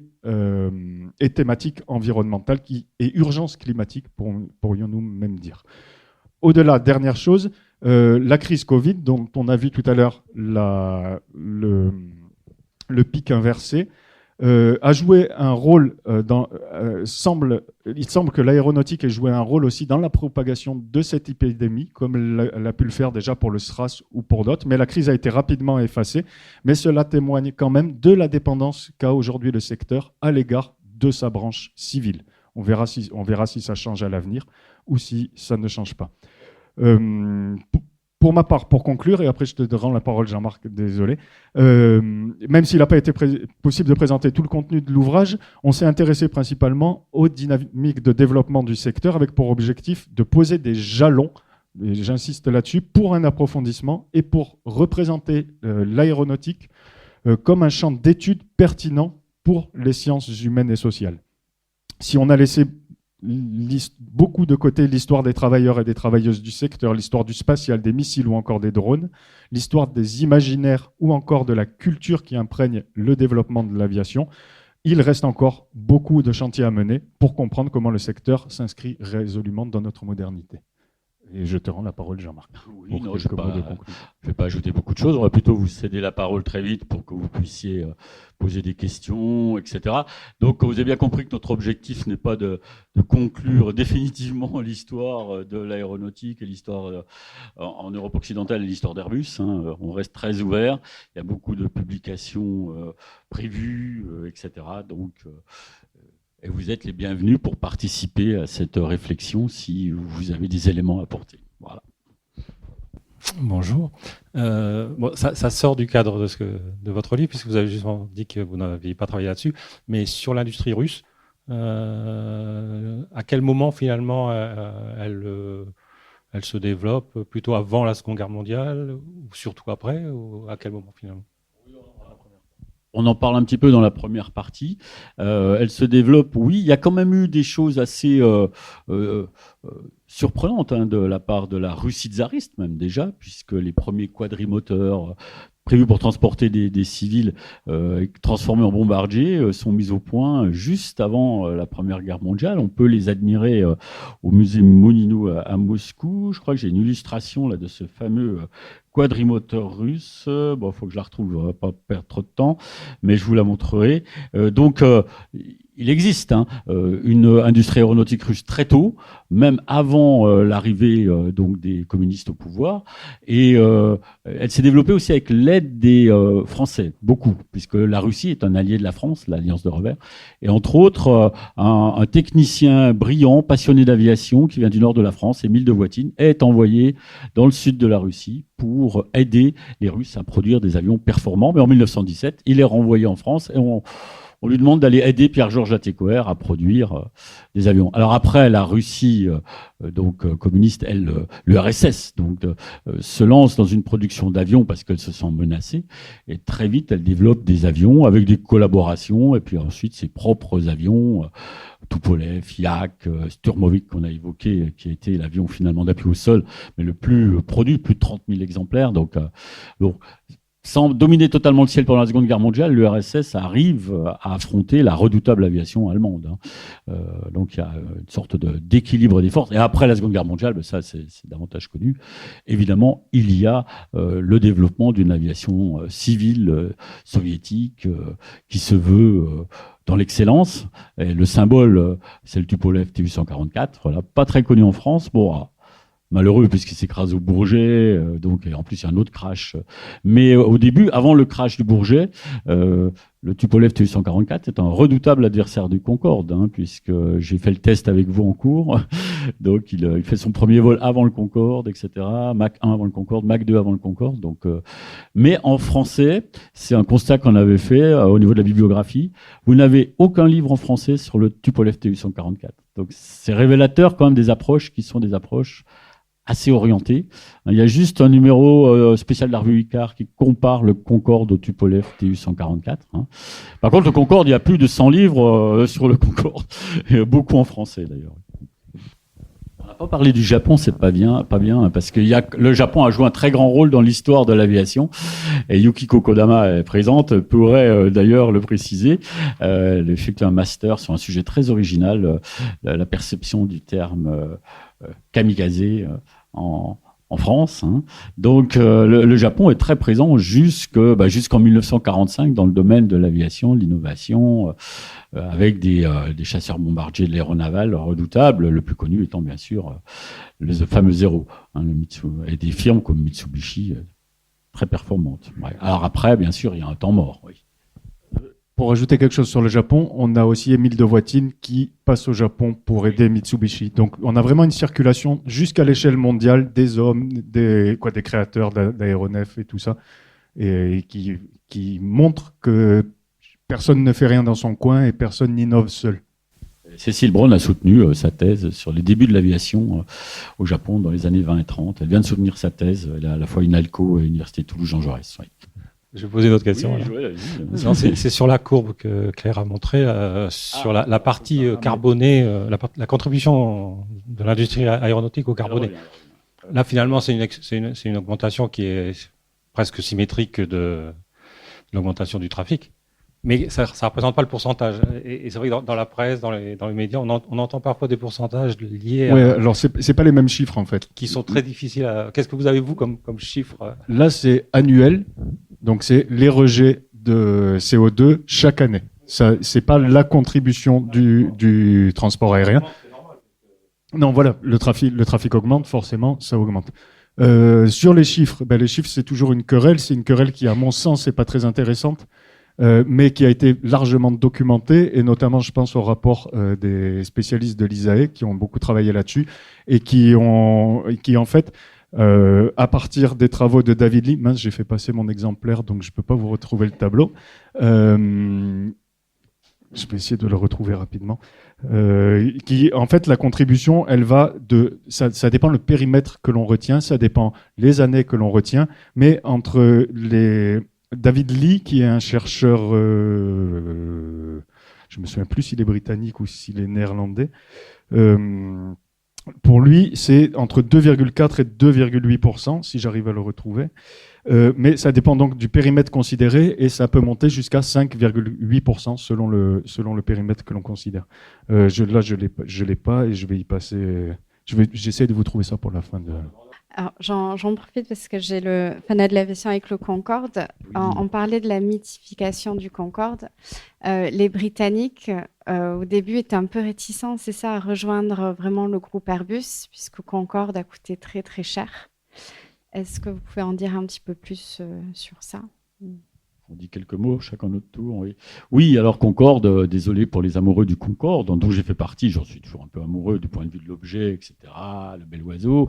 thématique environnementale et urgence climatique, pourrions-nous même dire. Au-delà, dernière chose, la crise Covid, dont on a vu tout à l'heure le pic inversé, a joué un rôle il semble que l'aéronautique ait joué un rôle aussi dans la propagation de cette épidémie, comme elle a pu le faire déjà pour le SRAS ou pour d'autres, mais la crise a été rapidement effacée, mais cela témoigne quand même de la dépendance qu'a aujourd'hui le secteur à l'égard de sa branche civile. On verra si ça change à l'avenir ou si ça ne change pas. Pour ma part, pour conclure, et après je te rends la parole, Jean-Marc, désolé, même s'il n'a pas été possible de présenter tout le contenu de l'ouvrage, on s'est intéressé principalement aux dynamiques de développement du secteur avec pour objectif de poser des jalons, et j'insiste là-dessus, pour un approfondissement et pour représenter l'aéronautique comme un champ d'études pertinent pour les sciences humaines et sociales. Si on a laissé beaucoup de côté l'histoire des travailleurs et des travailleuses du secteur, l'histoire du spatial, des missiles ou encore des drones, l'histoire des imaginaires ou encore de la culture qui imprègne le développement de l'aviation, il reste encore beaucoup de chantiers à mener pour comprendre comment le secteur s'inscrit résolument dans notre modernité. Et je te rends la parole, Jean-Marc. Oui, non, je ne vais pas ajouter beaucoup de choses. On va plutôt vous céder la parole très vite pour que vous puissiez poser des questions, etc. Donc, vous avez bien compris que notre objectif n'est pas de conclure définitivement l'histoire de l'aéronautique et l'histoire en Europe occidentale et l'histoire d'Airbus. Hein. On reste très ouvert. Il y a beaucoup de publications prévues, etc. Donc, et vous êtes les bienvenus pour participer à cette réflexion si vous avez des éléments à apporter. Voilà. Bonjour. Bon, ça sort du cadre de votre livre, puisque vous avez justement dit que vous n'aviez pas travaillé là-dessus, mais sur l'industrie russe, à quel moment finalement elle se développe? Plutôt avant la Seconde Guerre mondiale, ou surtout après, ou à quel moment finalement? On en parle un petit peu dans la première partie. Elle se développe, oui. Il y a quand même eu des choses assez surprenantes de la part de la Russie tsariste, même déjà, puisque les premiers quadrimoteurs prévus pour transporter des civils transformés en bombardiers sont mis au point juste avant la Première Guerre mondiale. On peut les admirer au musée Monino à Moscou. Je crois que j'ai une illustration là, de ce fameux quadrimoteur russe. Bon, il faut que je la retrouve, on ne va pas perdre trop de temps, mais je vous la montrerai. Donc, il existe une industrie aéronautique russe très tôt, même avant l'arrivée donc des communistes au pouvoir, et elle s'est développée aussi avec l'aide des Français, beaucoup, puisque la Russie est un allié de la France, l'Alliance de Revers, et entre autres un technicien brillant, passionné d'aviation, qui vient du nord de la France, Émile de Voitine, est envoyé dans le sud de la Russie pour aider les Russes à produire des avions performants. Mais en 1917, il est renvoyé en France et on lui demande d'aller aider Pierre-Georges Latécoère à produire des avions. Alors après, la Russie communiste, l'URSS, se lance dans une production d'avions parce qu'elle se sent menacée. Et très vite, elle développe des avions avec des collaborations et puis ensuite ses propres avions. Tupolev, Yak, Sturmovik qu'on a évoqué, qui a été l'avion finalement d'appui au sol, mais le plus produit, plus de 30 000 exemplaires. Donc, sans dominer totalement le ciel pendant la Seconde Guerre mondiale, l'URSS arrive à affronter la redoutable aviation allemande. Donc il y a une sorte d'équilibre des forces. Et après la Seconde Guerre mondiale, ça c'est davantage connu, évidemment, il y a le développement d'une aviation civile soviétique qui se veut dans l'excellence. Et le symbole, c'est le Tupolev Tu-144, voilà, pas très connu en France. Bon, malheureux puisqu'il s'écrase au Bourget, donc et en plus il y a un autre crash. Mais au début, avant le crash du Bourget, le Tupolev Tu-144 est un redoutable adversaire du Concorde, puisque j'ai fait le test avec vous en cours. Donc il fait son premier vol avant le Concorde, etc. Mach 1 avant le Concorde, Mach 2 avant le Concorde. Donc, mais en français, c'est un constat qu'on avait fait au niveau de la bibliographie. Vous n'avez aucun livre en français sur le Tupolev Tu-144. Donc c'est révélateur quand même des approches qui sont des approches assez orienté. Il y a juste un numéro spécial de la revue Icare qui compare le Concorde au Tupolev Tu-144. Par contre, le Concorde, il y a plus de 100 livres sur le Concorde, et beaucoup en français d'ailleurs. On n'a pas parlé du Japon, c'est pas bien, parce que le Japon a joué un très grand rôle dans l'histoire de l'aviation, et Yukiko Kodama est présente, pourrait d'ailleurs le préciser. Elle effectue un master sur un sujet très original, la perception du terme kamikaze en France. Donc le Japon est très présent jusqu'en 1945 dans le domaine de l'aviation, de l'innovation, avec des chasseurs bombardiers de l'aéronaval redoutables, le plus connu étant bien sûr le fameux Zero, et des firmes comme Mitsubishi très performantes. Ouais. Alors après, bien sûr, il y a un temps mort. Oui. Pour ajouter quelque chose sur le Japon, on a aussi Émile de Voitine qui passe au Japon pour aider Mitsubishi. Donc on a vraiment une circulation jusqu'à l'échelle mondiale des hommes, des créateurs d'aéronefs et tout ça, et qui montre que personne ne fait rien dans son coin et personne n'innove seul. Cécile Braun a soutenu sa thèse sur les débuts de l'aviation au Japon dans les années 20 et 30. Elle vient de soutenir sa thèse. Elle a à la fois INALCO et l'Université Toulouse-Jean Jaurès. Oui. Je vais poser une autre question. Oui, c'est sur la courbe que Claire a montrée, sur la partie carbonée, la contribution de l'industrie aéronautique au carboné. Là, finalement, c'est une augmentation qui est presque symétrique de l'augmentation du trafic. Mais ça ne représente pas le pourcentage. Et c'est vrai que dans la presse, dans les médias, on entend parfois des pourcentages liés Ouais, alors c'est pas les mêmes chiffres en fait. Qui sont très difficiles à... Qu'est-ce que vous avez, vous, comme chiffre? Là, c'est annuel. Donc, c'est les rejets de CO2 chaque année. Ça, c'est pas la contribution du transport aérien. Non, voilà, le trafic augmente, forcément, ça augmente. Sur les chiffres, les chiffres, c'est toujours une querelle. C'est une querelle qui, à mon sens, n'est pas très intéressante. Mais qui a été largement documenté, et notamment, je pense au rapport des spécialistes de l'ISAE qui ont beaucoup travaillé là-dessus, et qui en fait, à partir des travaux de David Lee, mince, j'ai fait passer mon exemplaire, donc je peux pas vous retrouver le tableau. Je vais essayer de le retrouver rapidement. En fait, la contribution, elle va ça dépend le périmètre que l'on retient, ça dépend les années que l'on retient, mais entre David Lee, qui est un chercheur, je me souviens plus s'il est britannique ou s'il est néerlandais, pour lui, c'est entre 2,4 et 2,8%, si j'arrive à le retrouver. Mais ça dépend donc du périmètre considéré, et ça peut monter jusqu'à 5,8% selon le périmètre que l'on considère. Là, je l'ai pas, et je vais y passer. J'essaie de vous trouver ça pour la fin de... Alors, j'en profite parce que j'ai le fanat de l'aviation avec le Concorde. Oui. On parlait de la mythification du Concorde. Les Britanniques, au début, étaient un peu réticents, c'est ça, à rejoindre vraiment le groupe Airbus, puisque Concorde a coûté très, très cher. Est-ce que vous pouvez en dire un petit peu plus sur ça ? On dit quelques mots, chacun notre tour. Oui, oui, alors Concorde, désolé pour les amoureux du Concorde, dont j'ai fait partie, j'en suis toujours un peu amoureux du point de vue de l'objet, etc., le bel oiseau,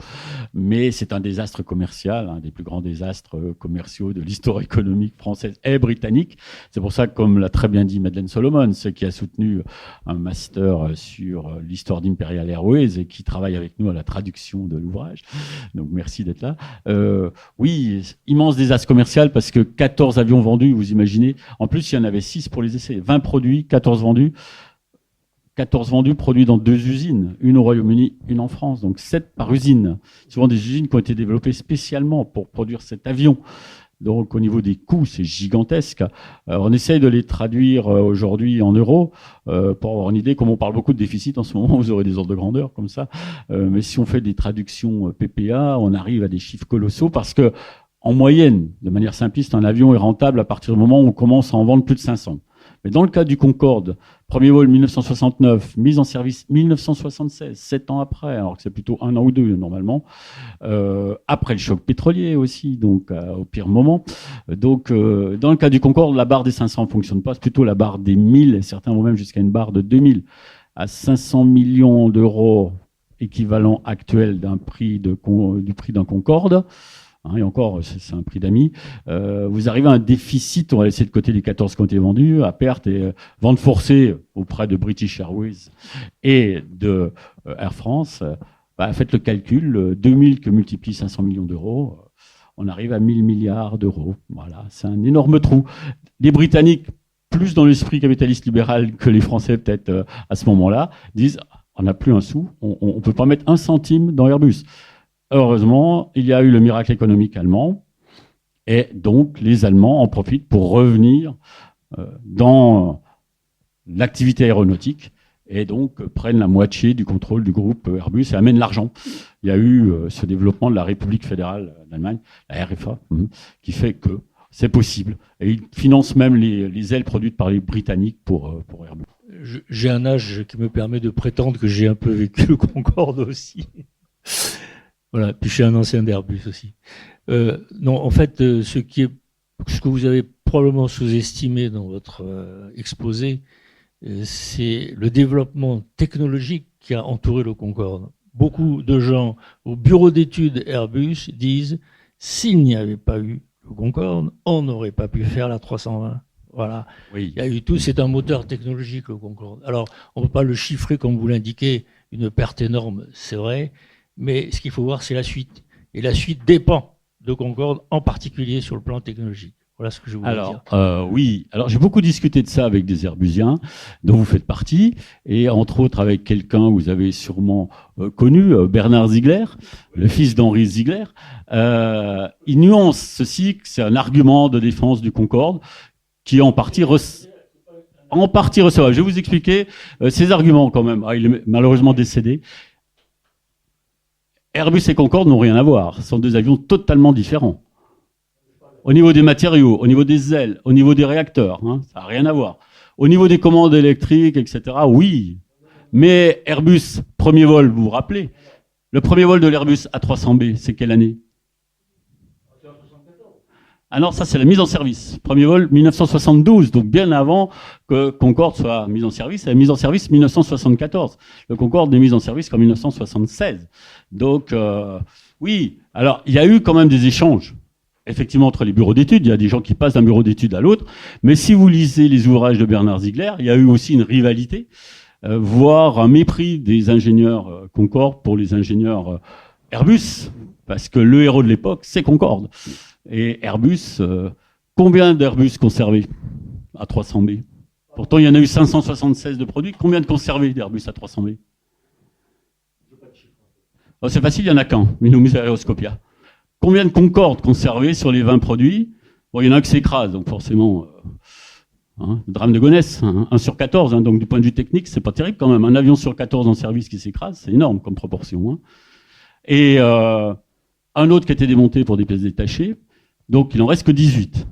mais c'est un désastre commercial, un des plus grands désastres commerciaux de l'histoire économique française et britannique. C'est pour ça que, comme l'a très bien dit Madeleine Solomon, c'est qui a soutenu un master sur l'histoire d'Imperial Airways et qui travaille avec nous à la traduction de l'ouvrage. Donc merci d'être là. Oui, immense désastre commercial parce que 14 avions vendus, vous imaginez. En plus, il y en avait 6 pour les essais. 20 produits, 14 vendus. 14 vendus, produits dans 2 usines. Une au Royaume-Uni, une en France. Donc 7 par usine. Souvent des usines qui ont été développées spécialement pour produire cet avion. Donc au niveau des coûts, c'est gigantesque. On essaye de les traduire aujourd'hui en euros pour avoir une idée. Comme on parle beaucoup de déficit en ce moment, vous aurez des ordres de grandeur comme ça. Mais si on fait des traductions PPA, on arrive à des chiffres colossaux parce que en moyenne, de manière simpliste, un avion est rentable à partir du moment où on commence à en vendre plus de 500. Mais dans le cas du Concorde, premier vol 1969, mise en service 1976, 7 ans après, alors que c'est plutôt 1 an ou 2 normalement, après le choc pétrolier aussi, donc au pire moment. Donc dans le cas du Concorde, la barre des 500 ne fonctionne pas, c'est plutôt la barre des 1000, et certains vont même jusqu'à une barre de 2000, à 500 millions d'euros équivalent actuel du prix d'un Concorde. Et encore, c'est un prix d'amis. Vous arrivez à un déficit, on va laisser de côté les 14 qui ont été vendus, à perte et vente forcée auprès de British Airways et de Air France. Faites le calcul, 2000 que multiplie 500 millions d'euros, on arrive à 1000 milliards d'euros. Voilà, c'est un énorme trou. Les Britanniques, plus dans l'esprit capitaliste libéral que les Français peut-être à ce moment-là, disent on n'a plus un sou, on ne peut pas mettre un centime dans Airbus. Heureusement, il y a eu le miracle économique allemand, et donc les Allemands en profitent pour revenir dans l'activité aéronautique, et donc prennent la moitié du contrôle du groupe Airbus et amènent l'argent. Il y a eu ce développement de la République fédérale d'Allemagne, la RFA, qui fait que c'est possible. Et ils financent même les ailes produites par les Britanniques pour Airbus. J'ai un âge qui me permet de prétendre que j'ai un peu vécu le Concorde aussi. Voilà, puis je suis un ancien d'Airbus aussi. Non, en fait, ce que vous avez probablement sous-estimé dans votre exposé, c'est le développement technologique qui a entouré le Concorde. Beaucoup de gens au bureau d'études Airbus disent s'il n'y avait pas eu le Concorde, on n'aurait pas pu faire la 320. Voilà. Oui. Il y a eu tout, c'est un moteur technologique le Concorde. Alors, on ne peut pas le chiffrer comme vous l'indiquez, une perte énorme, c'est vrai. Mais ce qu'il faut voir, c'est la suite. Et la suite dépend de Concorde, en particulier sur le plan technologique. Voilà ce que je voulais dire. Oui, alors j'ai beaucoup discuté de ça avec des Airbusiens, dont vous faites partie, et entre autres avec quelqu'un que vous avez sûrement connu, Bernard Ziegler, le fils d'Henri Ziegler. Il nuance ceci, que c'est un argument de défense du Concorde, qui en partie en partie recevable. Je vais vous expliquer ces arguments quand même. Ah, il est malheureusement décédé. Airbus et Concorde n'ont rien à voir. Ce sont deux avions totalement différents. Au niveau des matériaux, au niveau des ailes, au niveau des réacteurs, hein, ça n'a rien à voir. Au niveau des commandes électriques, etc., oui. Mais Airbus, premier vol, vous vous rappelez, le premier vol de l'Airbus A300B, c'est quelle année? Ah non, ça c'est la mise en service. Premier vol 1972, donc bien avant que Concorde soit mise en service. Elle est mise en service 1974. Le Concorde n'est mis en service qu'en 1976. Donc oui, alors il y a eu quand même des échanges. Effectivement, entre les bureaux d'études, il y a des gens qui passent d'un bureau d'études à l'autre. Mais si vous lisez les ouvrages de Bernard Ziegler, il y a eu aussi une rivalité, voire un mépris des ingénieurs Concorde pour les ingénieurs Airbus, parce que le héros de l'époque, c'est Concorde. Et Airbus, combien d'Airbus conservés à 300B? Pourtant, il y en a eu 576 de produits. Combien de conservés d'Airbus à 300B? Oh, c'est facile, il n'y en a qu'un, Minomus Aeroscopia. Combien de Concorde conservés sur les 20 produits? Bon, il y en a un qui s'écrase, donc forcément, drame de Gonesse, 1 sur 14, donc du point de vue technique, c'est pas terrible quand même. Un avion sur 14 en service qui s'écrase, c'est énorme comme proportion. Hein. Et un autre qui a été démonté pour des pièces détachées, donc il en reste que 18.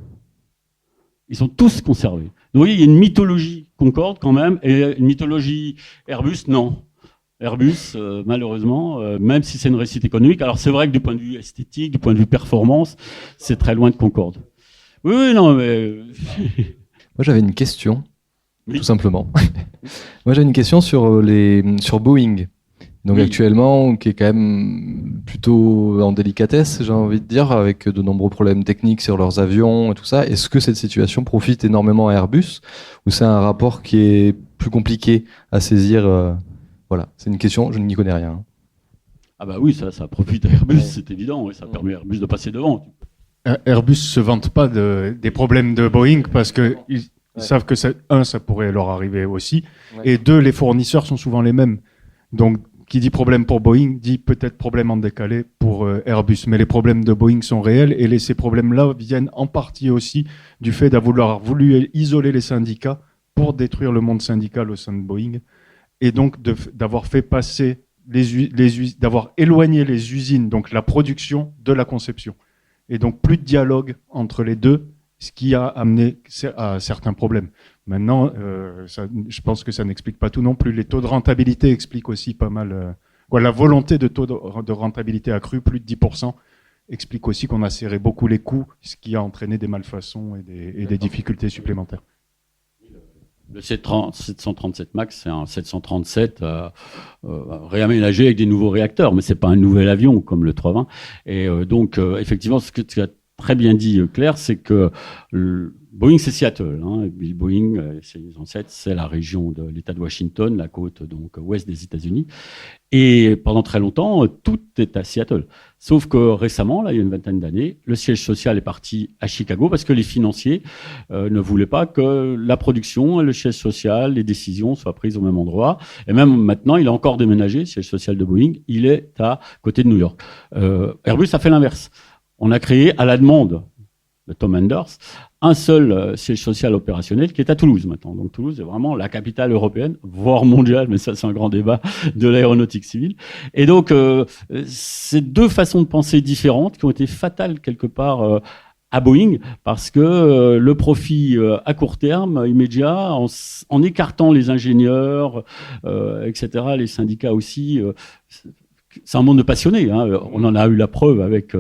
Ils sont tous conservés. Donc, vous voyez, il y a une mythologie Concorde quand même, et une mythologie Airbus, non. Airbus, malheureusement, même si c'est une réussite économique, alors c'est vrai que du point de vue esthétique, du point de vue performance, c'est très loin de Concorde. Oui, non, mais... Moi, j'avais une question, oui. Tout simplement. Moi, j'avais une question sur Boeing. Donc oui. Actuellement, qui est quand même plutôt en délicatesse, j'ai envie de dire, avec de nombreux problèmes techniques sur leurs avions et tout ça. Est-ce que cette situation profite énormément à Airbus, ou c'est un rapport qui est plus compliqué à saisir Voilà, c'est une question, je n'y connais rien. Ah bah oui, ça profite à Airbus, c'est évident, oui, ça permet à Airbus de passer devant. Airbus se vante pas des problèmes de Boeing parce qu'ils savent que ça pourrait leur arriver aussi, et deux, les fournisseurs sont souvent les mêmes. Donc, qui dit problème pour Boeing, dit peut-être problème en décalé pour Airbus. Mais les problèmes de Boeing sont réels, et ces problèmes-là viennent en partie aussi du fait d'avoir voulu isoler les syndicats pour détruire le monde syndical au sein de Boeing, et donc d'avoir fait passer d'avoir éloigné les usines, donc la production, de la conception. Et donc plus de dialogue entre les deux, ce qui a amené à certains problèmes. Maintenant, je pense que ça n'explique pas tout non plus. Les taux de rentabilité expliquent aussi pas mal. La volonté de taux de rentabilité accru, plus de 10%, explique aussi qu'on a serré beaucoup les coûts, ce qui a entraîné des malfaçons et des difficultés supplémentaires. Le 737 MAX, c'est un 737 réaménagé avec des nouveaux réacteurs, mais c'est pas un nouvel avion comme le 320. Et donc, effectivement, ce que tu as très bien dit, Claire, c'est que Boeing, c'est Seattle. Hein, et Boeing, c'est la région de l'État de Washington, la côte donc ouest des États-Unis. Et pendant très longtemps, tout est à Seattle. Sauf que récemment, là, il y a une vingtaine d'années, le siège social est parti à Chicago parce que les financiers ne voulaient pas que la production, le siège social, les décisions soient prises au même endroit. Et même maintenant, il a encore déménagé, le siège social de Boeing, il est à côté de New York. Airbus a fait l'inverse. On a créé, à la demande de Tom Enders, un seul siège social opérationnel qui est à Toulouse maintenant. Donc Toulouse est vraiment la capitale européenne, voire mondiale, mais ça c'est un grand débat, de l'aéronautique civile. Et donc c'est deux façons de penser différentes qui ont été fatales quelque part à Boeing, parce que le profit à court terme, immédiat, en écartant les ingénieurs, etc., les syndicats aussi... c'est un monde de passionnés, hein. On en a eu la preuve avec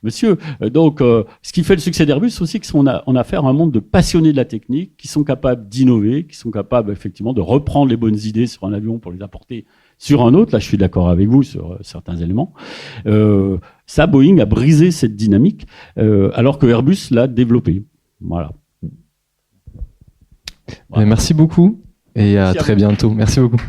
monsieur. Donc, ce qui fait le succès d'Airbus aussi, c'est qu'on a affaire à un monde de passionnés de la technique, qui sont capables d'innover, qui sont capables effectivement de reprendre les bonnes idées sur un avion pour les apporter sur un autre. Là, je suis d'accord avec vous sur certains éléments. Ça, Boeing a brisé cette dynamique, alors que Airbus l'a développée. Voilà. Merci beaucoup et à très bientôt. Merci beaucoup.